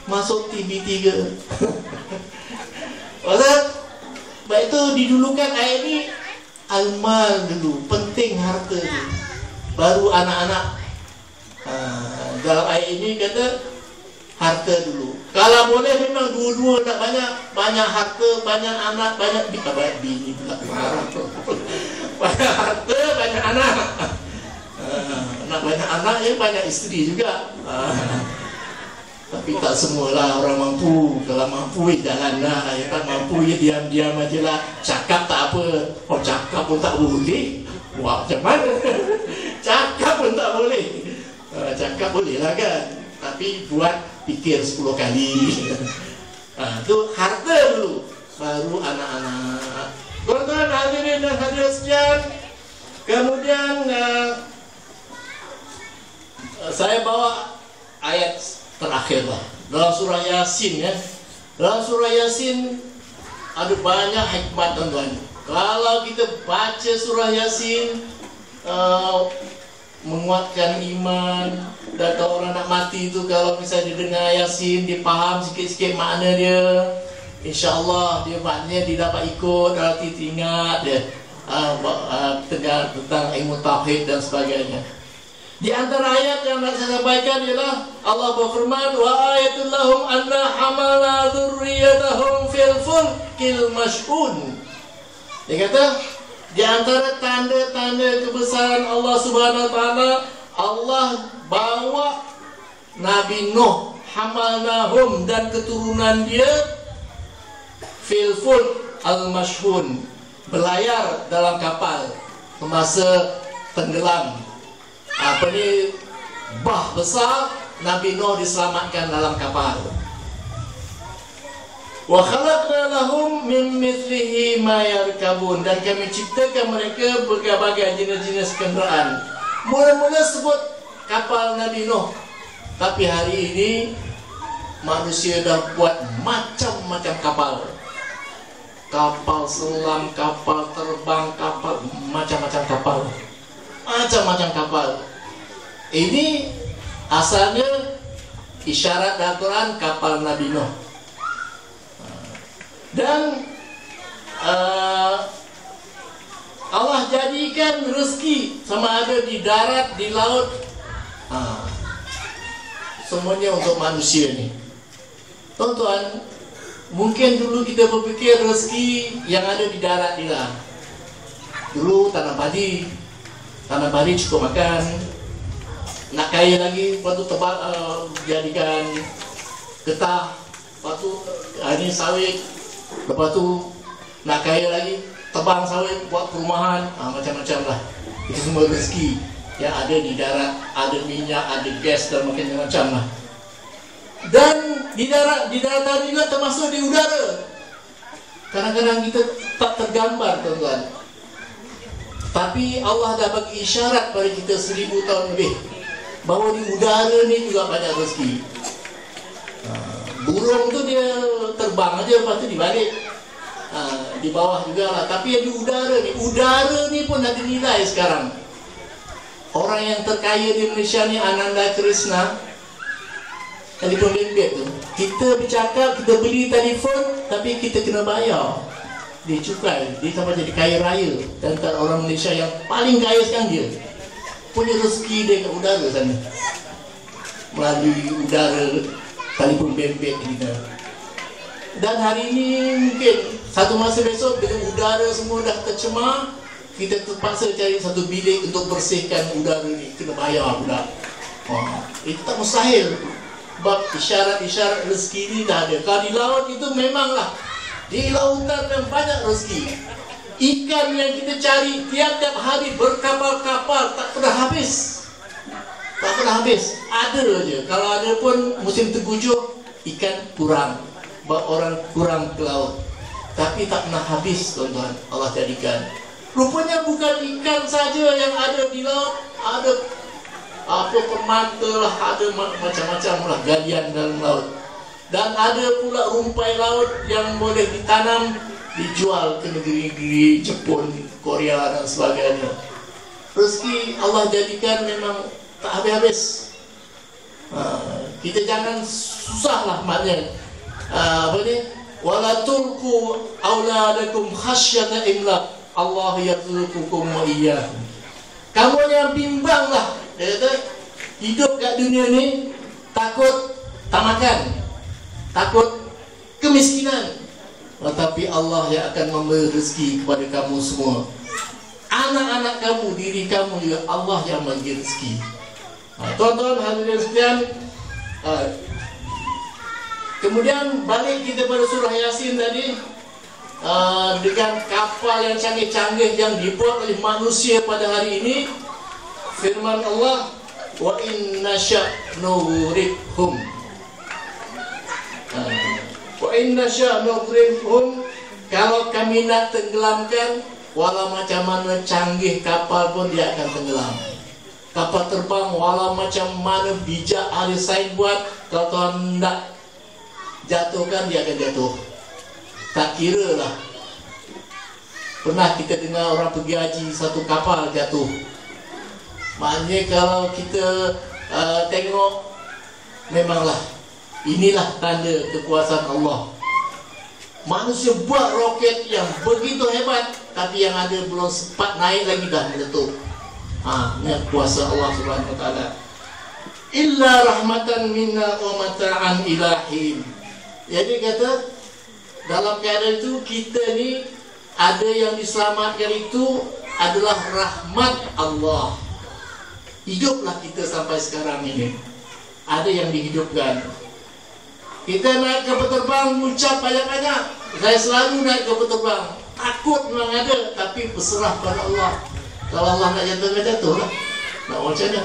masuk TV3. Sebab itu didulukan ayat ini, al-mal dulu, penting harta dulu, baru anak-anak. Dalam ayat ini kata harta dulu. Kalau boleh memang dua-dua tak banyak harta, banyak anak, banyak bini pula. Banyak harta, banyak anak. Nak banyak anak ya banyak isteri juga. Tapi tak semualah orang mampu. Kalau mampu jalan lah. Yang tak mampu ya diam-diam aja lah. Cakap tak apa. Oh cakap pun tak boleh. Wah macam mana? Cakap pun tak boleh. Cakap boleh lah kan. Tapi buat fikir 10 kali. Itu harta dulu, baru anak-anak. Tuan-tuan hadirin dan hadirat sekalian, kemudian saya bawa ayat terakhir lah dalam surah Yasin ya. Dalam surah Yasin ada banyak hikmat tuan-tuan. Kalau kita baca surah Yasin, menguatkan iman. Dan kalau orang nak mati tu, kalau misalnya dia dengar Yasin, dia faham sikit-sikit makna dia, InsyaAllah dia maknanya dia dapat ikut, nanti ingat dia tentang ilmu tauhid dan sebagainya. Di antara ayat yang nak saya sampaikan ialah Allah berfirman, wa ayatul lahum anna hamala dzurriyyatahum fil fulkil mash'un. Dia kata di antara tanda-tanda kebesaran Allah Subhanahu wa taala, Allah bawa Nabi Nuh, hamalnahum, dan keturunan dia fil fulk al mash'un, berlayar dalam kapal semasa tenggelam. Bah besar, Nabi Nuh diselamatkan dalam kapal. Wa khalaqna lahum min mithlihi ma yarkabun, dan kami ciptakan mereka berbagai jenis-jenis kenderaan. Mula-mula sebut kapal Nabi Nuh, tapi hari ini manusia dah buat macam-macam kapal. Kapal selam, kapal terbang, kapal macam-macam kapal. Macam-macam kapal. Ini asalnya isyarat dalam Quran kapal Nabi Nuh. Dan Allah jadikan rezeki sama ada di darat, di laut, semuanya untuk manusia ni. Tuan-tuan, mungkin dulu kita berfikir rezeki yang ada di darat ni lah. Dulu tanam padi cukup makan. Nak kaya lagi, lepas tu jadikan getah, lepas tu ini sawit, lepas tu nak kaya lagi, tebang sawit, buat perumahan, macam-macam lah. Itu semua rezeki yang ada di darat, ada minyak, ada gas dan macam-macam lah. Dan di darat juga termasuk di udara. Kadang-kadang kita tak tergambar, tuan-tuan. Tapi Allah dah bagi isyarat pada kita 1000 tahun lebih bahawa di udara ni juga banyak rezeki. Burung tu dia terbang aja, lepas tu dibalik. Di bawah juga lah. Tapi yang di udara ni pun ada nilai sekarang. Orang yang terkaya di Malaysia ni, Ananda Krishna, telefon bimbit tu, kita bercakap, kita beli telefon, tapi kita kena bayar. Dia cukai, dia sampai jadi kaya raya. Dan orang Malaysia yang paling kaya sekarang dia punya rezeki dia kat udara sana, melalui udara, telefon bimbit kita. Dan hari ini mungkin satu masa besok bila udara semua dah tercemar, kita terpaksa cari satu bilik untuk bersihkan udara ni, kena bayar pula. Itu tak mustahil. Sebab isyarat-isyarat rezeki ni dah ada. Kalau di laut itu memanglah, di lautan yang banyak rezeki. Ikan yang kita cari tiap-tiap hari berkapal-kapal, tak pernah habis. Tak pernah habis. Ada je. Kalau ada pun musim tergujuk, ikan kurang. Orang kurang ke laut. Tapi tak pernah habis, tuan-tuan. Allah jadikan. Rupanya bukan ikan saja yang ada di laut. Ada permata lah, ada macam-macam lah galian dalam laut. Dan ada pula rumpai laut yang boleh ditanam, dijual ke negeri-negeri Jepun, Korea dan sebagainya. Rezeki Allah jadikan memang tak habis-habis. Kita jangan susahlah maknanya. Wala tulqu auladakum khasyata imlaq, Allah yarzuqukum wa iyyahum. Kamu yang bimbanglah, dia kata, hidup kat dunia ni takut tak makan, takut kemiskinan, tetapi Allah yang akan memberi rezeki kepada kamu semua. Anak-anak kamu, diri kamu juga Allah yang memberi rezeki. Tuan-tuan hadirin sekalian, kemudian balik kita pada surah Yasin tadi, dengan kapal yang canggih-canggih yang dibuat oleh manusia pada hari ini, firman Allah, wa inna sya'nughriqhum, wa inna sya'nughriqhum, kalau kami nak tenggelamkan, walau macam mana canggih kapal pun dia akan tenggelam. Kapal terbang walau macam mana bijak ahli sains buat, kalau tuan nak jatuhkan, dia akan jatuh. Tak kira lah. Pernah kita dengar orang pergi haji, satu kapal jatuh. Maknanya kalau kita tengok, memanglah inilah tanda kekuasaan Allah. Manusia buat roket yang begitu hebat, tapi yang ada belum sempat naik lagi dah meletup. Ingat kuasa Allah Subhanahu wa taala. Illa rahmatan minna wa mata'an ilahin. Jadi kata dalam keadaan itu kita ni ada yang diselamatkan itu adalah rahmat Allah. Hiduplah kita sampai sekarang ini. Ada yang dihidupkan. Kita naik kapal terbang, mengucap banyak-banyak. Saya selalu naik kapal terbang. Takut memang ada, tapi berserah pada Allah. Kalau Allah nak jatuh lah. Nak macam mana?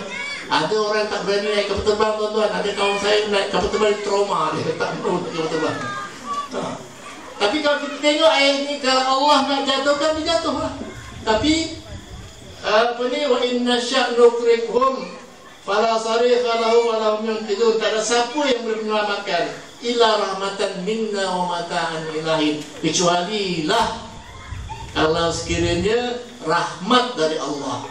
Ada orang tak berani naik kapal terbang, tuan-tuan. Ada kawan saya naik kapal terbang, trauma dia. Tak mahu naik kapal terbang. Tapi kalau kita tengok ayat ini, kalau Allah nak jatuhkan, dia jatuh lah. Tapi wa inna sya'nukrikhum fala sarikha lahum wa lahum yunqidun. Tak ada siapa yang boleh menyelamatkan illa rahmatan minna wa mata'an ilahin, kecuali lah kalau sekiranya rahmat dari Allah.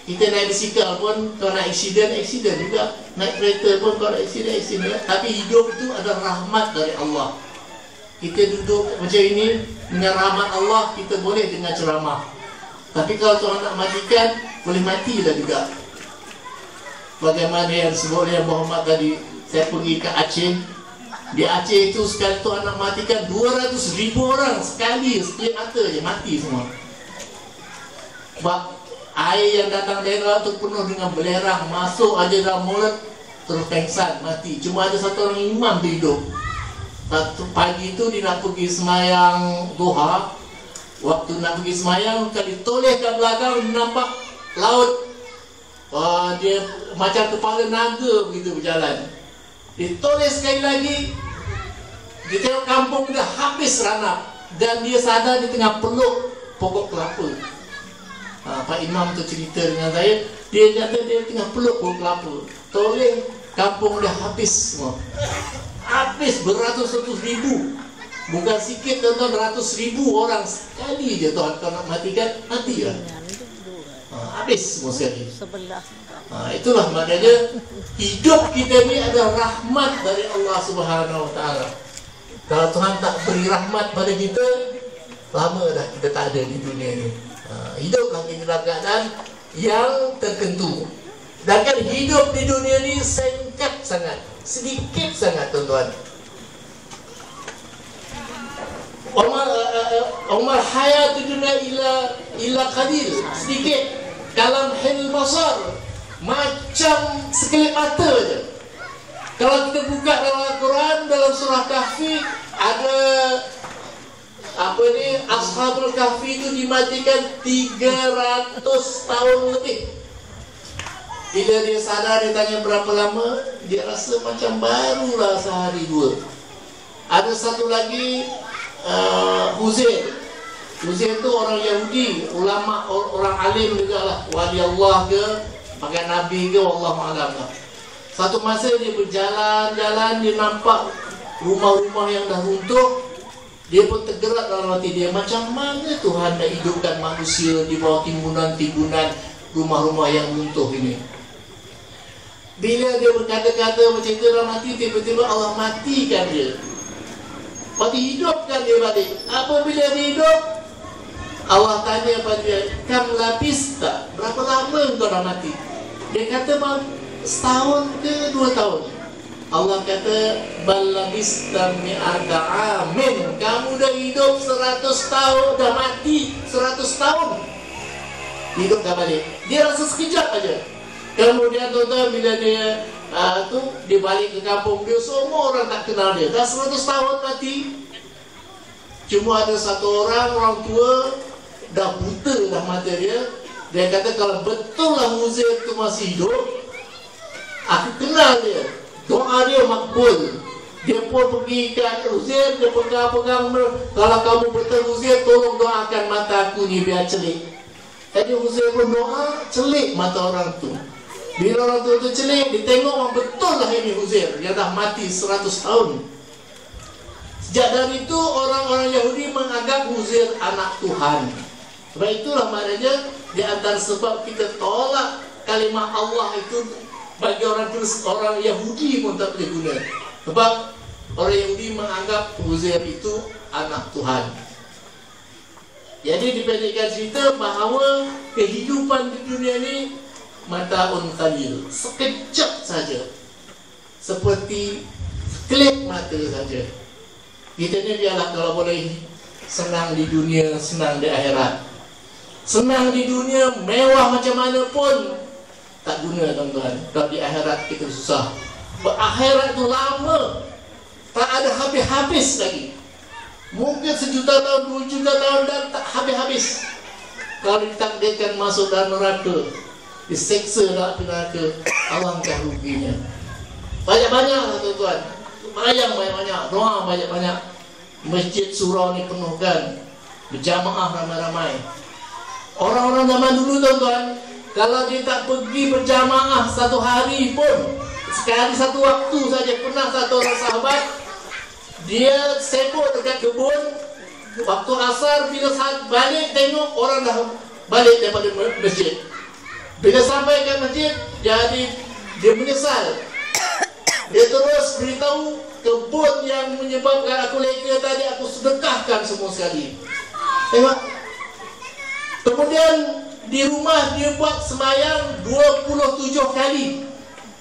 Kita naik bisikal pun kalau nak aksiden juga, naik kereta pun kalau aksiden. Tapi hidup itu adalah rahmat dari Allah. Kita duduk macam ini dengan rahmat Allah, kita boleh dengar ceramah. Tapi kalau Tuhan nak matikan, boleh matilah juga. Bagaimana yang disebut oleh Muhammad tadi, saya pergi ke Aceh. Di Aceh itu sekali Tuhan nak matikan 200,000 orang sekali, setiap mata je mati semua. Sebab air yang datang daerah itu penuh dengan belerang, masuk aja dalam mulut terus pengsan, mati. Cuma ada satu orang imam tu hidup. Satu pagi itu dia nak pergi semayang duha. Waktu nak pergi semayang, kali toleh kat belakang, nampak laut. Dia macam kepala naga begitu berjalan. Dia toleh sekali lagi, dia tengok kampung dah habis ranap. Dan dia sadar di tengah peluk pokok kelapa. Pak Imam tu cerita dengan saya, dia kata dia tengah peluk pokok kelapa. Toleh, kampung dah habis semua. Habis beratus-ratus ribu. Bukan sikit, tuan-tuan, ratus ribu orang sekali je Tuhan nak matikan, mati lah. Habis semua sekali. Itulah maknanya hidup kita ni adalah rahmat dari Allah Subhanahu wa taala. Kalau Tuhan tak beri rahmat pada kita, lama dah kita tak ada di dunia ni. Hiduplah kita dalam keadaan yang tertentu. Dan kan hidup di dunia ni singkat sangat, sedikit sangat, tuan-tuan. Umar hayat dunia ila qalil, sedikit. Kalam hil basar, macam sekelip mata je. Kalau kita buka dalam Al-Quran, dalam surah Kahfi, ada Ashabul Kahfi itu dimatikan 300 tahun lebih. Bila dia sadar, dia tanya berapa lama, dia rasa macam barulah sehari dua. Ada satu lagi, Huzair. Huzair itu orang Yahudi, ulama, orang alim juga lah, wali Allah ke, pakai Nabi ke, wallahualam lah. Satu masa dia berjalan-jalan, dia nampak rumah-rumah yang dah runtuh. Dia pun tergerak dalam hati dia, macam mana Tuhan nak hidupkan manusia di bawah timbunan-timbunan rumah-rumah yang runtuh ini. Bila dia berkata-kata macam itu dalam hati, tiba-tiba Allah matikan dia. Lepas hidupkan dia balik. Apabila dia hidup, Allah tanya pada dia, kam labista, berapa lama kau dah mati? Dia kata, setahun ke 2 tahun? Allah kata, bal labista mi'ata amin, kamu dah hidup 100 tahun, dah mati 100 tahun. Hidupkan balik. Dia rasa sekejap aja. Kemudian tuan-tuan, bila dia dia balik ke kampung dia, semua orang tak kenal dia. Dah 100 tahun mati. Cuma ada satu orang tua, dah buta dah mata dia. Dia kata, kalau betul lah Huzair itu masih hidup, aku kenal dia, doa dia makbul. Dia pun pergi ke Huzair, dia pegang-pegang, kalau kamu betul Huzair, tolong doakan mata aku ni biar celik. Jadi Huzair pun doa, celik mata orang tu. Bila orang tua tu celik, dia tengok betul lah ini Huzair, dia dah mati 100 tahun. Sejak dari itu orang-orang Yahudi menganggap Huzair anak Tuhan. Sebab itulah maknanya di antara sebab kita tolak kalimah Allah itu, bagi orang Yahudi pun tak boleh guna. Sebab orang Yahudi menganggap Huzair itu anak Tuhan. Jadi dipendekkan cerita bahawa kehidupan di dunia ini mataun qalil, sekejap saja, seperti kelip mata saja. Kita ni biarlah kalau boleh senang di dunia, senang di akhirat. Senang di dunia, mewah macam mana pun tak guna tuan-tuan. Kalau di akhirat kita susah. Berakhirat tu lama, tak ada habis-habis lagi. Mungkin 1 juta tahun, 2 juta tahun dan tak habis-habis. Kalau ditakdirkan masuk dalam neraka, diseksa dalam neraka, alangkah ruginya. Banyak-banyak lah tuan-tuan. Bayang banyak-banyak, doa banyak-banyak. Masjid surau ni penuhkan, berjamaah ramai-ramai. Orang-orang zaman dulu tuan-tuan, kalau dia tak pergi berjamaah satu hari pun, sekali satu waktu saja, pernah satu orang sahabat, dia sibuk dekat kebun, waktu asar bila balik tengok orang dah balik daripada masjid. Bila sampai ke masjid, jadi dia menyesal. Dia terus beritahu, kebun yang menyebabkan aku leka tadi, aku sedekahkan semua sekali. Tengok. Kemudian di rumah dia buat sembahyang 27 kali.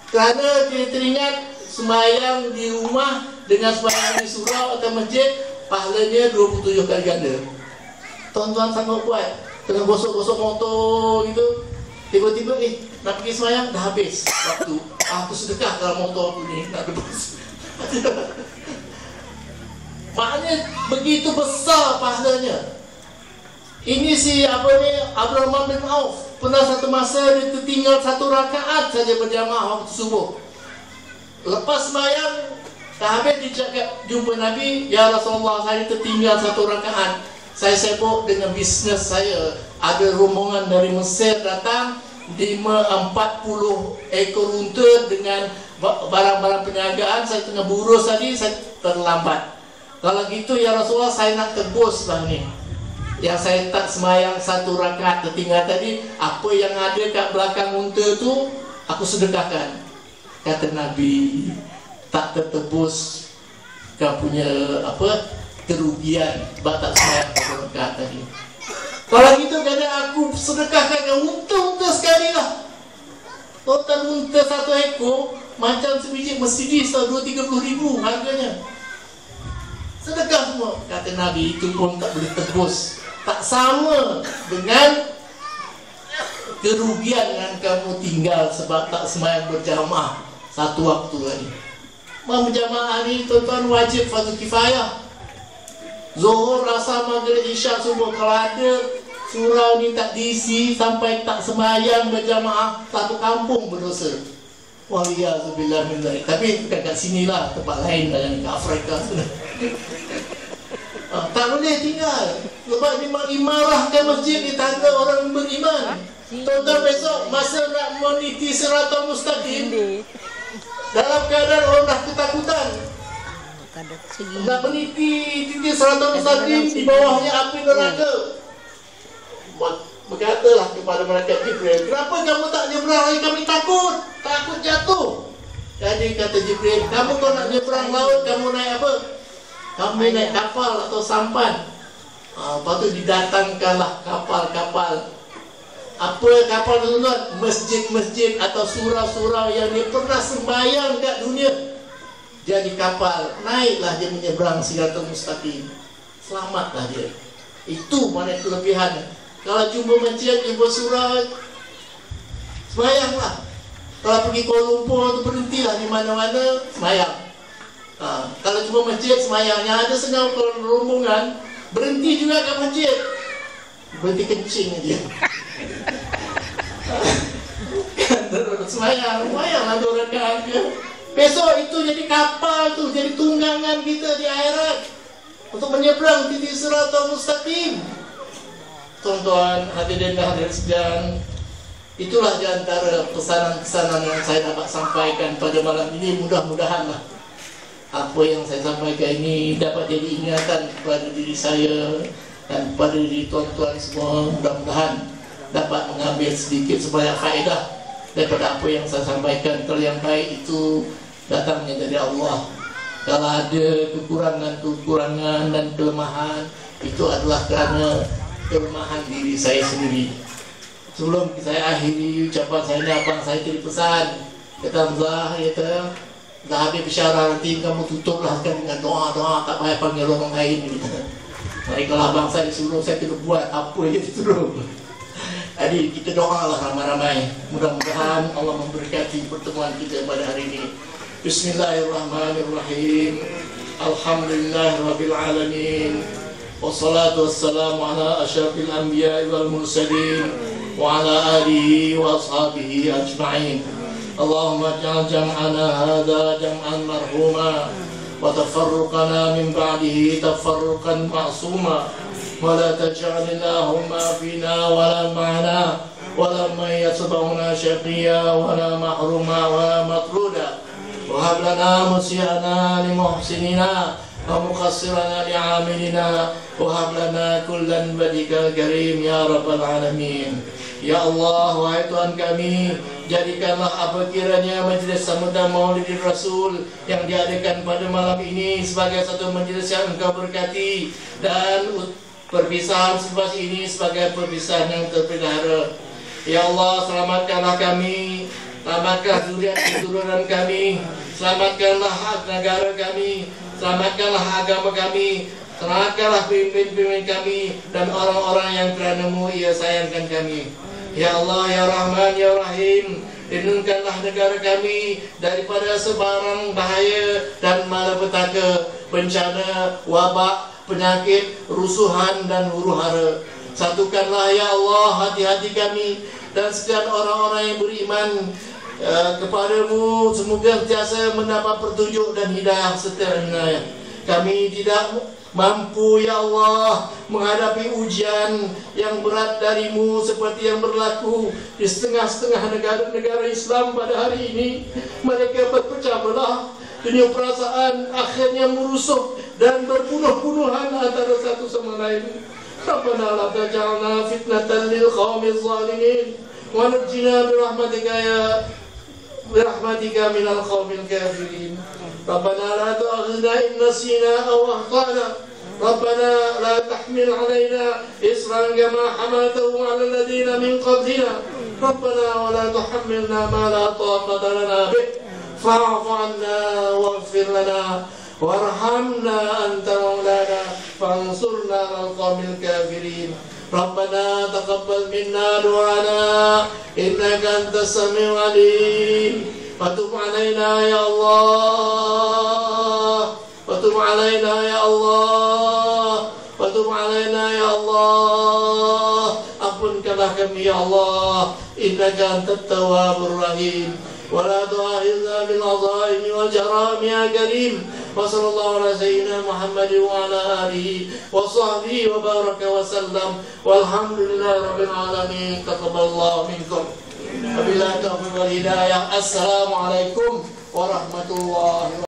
Kerana dia teringat sembahyang di rumah dengan sembahyang di surau atau masjid, pahalanya 27 kali ganda. Tuan-tuan sanggup buat, kena gosok-gosok motor gitu. Tiba-tiba nak pergi sembahyang, dah habis waktu. Aku sedekah dalam motor aku ni, nak tebus. Maknanya begitu besar pahalanya. Ini si Abdurrahman bin Auf, pernah satu masa dia tertinggal 1 rakaat saja berjamaah waktu subuh. Lepas sembahyang dah habis, dia cakap jumpa Nabi, ya Rasulullah, saya tertinggal 1 rakaat. Saya sibuk dengan bisnes saya. Ada rombongan dari Mesir datang, 40 ekor unta dengan barang-barang perniagaan. Saya tengah burus tadi, saya terlambat. Kalau gitu ya Rasulullah, saya nak tebus lah ni. Yang saya tak semayang 1 rakaat tertinggal tadi, apa yang ada kat belakang unta tu, aku sedekahkan. Kata Nabi, tak tertebus kau punya kerugian sebab tak semayang 1 rakaat tadi. Kalau gitu kata aku sedekahkan unta-unta sekali lah. Total unta 1 ekor macam sebiji Mercedes 20-30 ribu harganya. Sedekah semua. Kata Nabi, itu pun tak boleh tebus. Tak sama dengan kerugian yang kamu tinggal sebab tak semayang berjamaah 1 waktu tadi. Berjamaah ni tuan-tuan wajib fardu kifayah. Zuhur, asar, maghrib, isyak, subuh. Kalau ada surau ni tak diisi sampai tak sembahyang berjamaah, satu kampung berdosa. Waliyahzubillah min dzalik. Tapi bukan kat sini lah, tempat lain lah, yang kat Afrika sana. Tak boleh tinggal. Sebab dimarahkan masjid di tangga orang beriman. Tuan-tuan besok masa nak meniti siratal mustaqim, dalam keadaan orang dah ketakutan, nak meniti titik siratal mustaqim, di bawahnya api neraka. Berkatalah kepada malaikat Jibril, kenapa kamu tak nyebrang lagi? Kami takut jatuh. Jadi kata Jibril, kamu kalau nak nyebrang laut, kamu naik apa? Kami naik kapal atau sampan. Lepas tu didatangkanlah kapal-kapal. Apa kapal tuan-tuan? Masjid-masjid atau surau-surau yang dia pernah sembahyang kat dunia. Jadi kapal, naiklah dia menyeberang siratal mustaqim. Selamatlah dia. Itu mana kelebihan. Kalau jumpa masjid, jumpa surau, sembahyanglah. Kalau pergi Kuala Lumpur tu, berhentilah di mana-mana, sembahyang. Kalau jumpa masjid, sembahyang. Yang ada senang kalau rombongan, berhenti juga kat masjid, berhenti kencing aja. Sembahyanglah 2 rakaat ke. Besok itu jadi kapal tu, jadi tunggangan kita di akhirat untuk menyeberang titik siratal mustaqim. Tuan-tuan, hadirin dan hadirat sekalian, itulah di antara pesanan-pesanan yang saya dapat sampaikan pada malam ini. Mudah-mudahanlah apa yang saya sampaikan ini dapat jadi ingatan kepada diri saya dan kepada diri tuan-tuan semua. Mudah-mudahan dapat mengambil sedikit sebanyak faedah daripada apa yang saya sampaikan. Kalau yang baik itu datangnya dari Allah. Kalau ada kekurangan dan kelemahan, itu adalah kerana kelemahan diri saya sendiri. Sebelum saya akhiri ucapan saya ini, abang saya kirim pesan, kata Hamzah, kata dah habis bisyarah, nanti kamu tutuplah dengan doa-doa, tak payah panggil orang lain gitu. Jadi kalau abang saya disuruh, saya tidak buat apa yang disuruh. Jadi kita doalah ramai-ramai, mudah-mudahan Allah memberkati pertemuan kita pada hari ini. Bismillahirrahmanirrahim. Alhamdulillahirabbil alamin. Wassalatu wassalamu ala asyrafil anbiya'i wal mursalin wa ala alihi wa ashabihi ajma'in. Allahumma ij'al jam'ana hadha jam'an marhuma wa tafarruqana min ba'dihi tafarruqan ma'suma wa la taj'al Allahumma fina wa la ma'ana wa la man yatba'una syaqiyya wa la mahruma wa la matruda wa hab lana musiana li muhsinina wa muqassirana li 'amilina wa hab lana kullan badikal karim ya rabbal alamin. Ya Allah, wahai Tuhan kami, jadikanlah apa kiranya majlis sambutan Maulidin Rasul yang diadakan pada malam ini sebagai satu majlis yang Engkau berkati, dan perpisahan selepas ini sebagai perpisahan yang terpelihara. Ya Allah, selamatkanlah kami, selamatkan zuriat keturunan kami, selamatkanlah negara kami, selamatkanlah agama kami, selamatkanlah pemimpin-pemimpin kami dan orang-orang yang kerana-Mu Ia sayangkan kami. Ya Allah, ya Rahman, ya Rahim, lindungkanlah negara kami daripada sebarang bahaya dan malapetaka, bencana, wabak, penyakit, rusuhan dan huru-hara. Satukanlah ya Allah hati-hati kami dan sekalian orang-orang yang beriman kepadamu, semoga sentiasa mendapat petunjuk dan hidayah serta inayah. Kami tidak mampu ya Allah menghadapi ujian yang berat darimu seperti yang berlaku di setengah-setengah negara-negara Islam pada hari ini. Mereka berpecah belah, dunia perasaan akhirnya merusuh dan berbunuh-bunuhan antara satu sama lain. Rabbana la taj'alna fitnatan lil qaumiz zalimin wa najjina birahmatika minal qaumil kafirin. Rabbana la tu'akhidhna in nasina aw akhtana. Rabbana la tahmil 'alaina isran kama hamaltahu 'ala alladhina min qablina. Rabbana wa la tuhammilna ma la taqata lana bih. Fa'fu 'anna waghfir lana warhamna anta maulana fansurna 'alal qaumil kafirin. Rabbana taqabbal minna du'ana innaka antas samiul 'alim. Watub 'alaina ya Allah, watub 'alaina ya Allah, watub 'alaina ya Allah. Ampunkanlah kami ya Allah, innaka antat tawwabur rahim. Wa la tu'akhidhna bil 'adhaimi wal jarami ya karim. Wa sallallahu ala sayyidina Muhammad wa ala alihi wa sahbihi wa baraka wa sallam. Walhamdulillahi rabbil alamin. Taqabbalallahu minkum. Wabillahi taufiq wal hidayah. Assalamualaikum warahmatullahi wabarakatuh.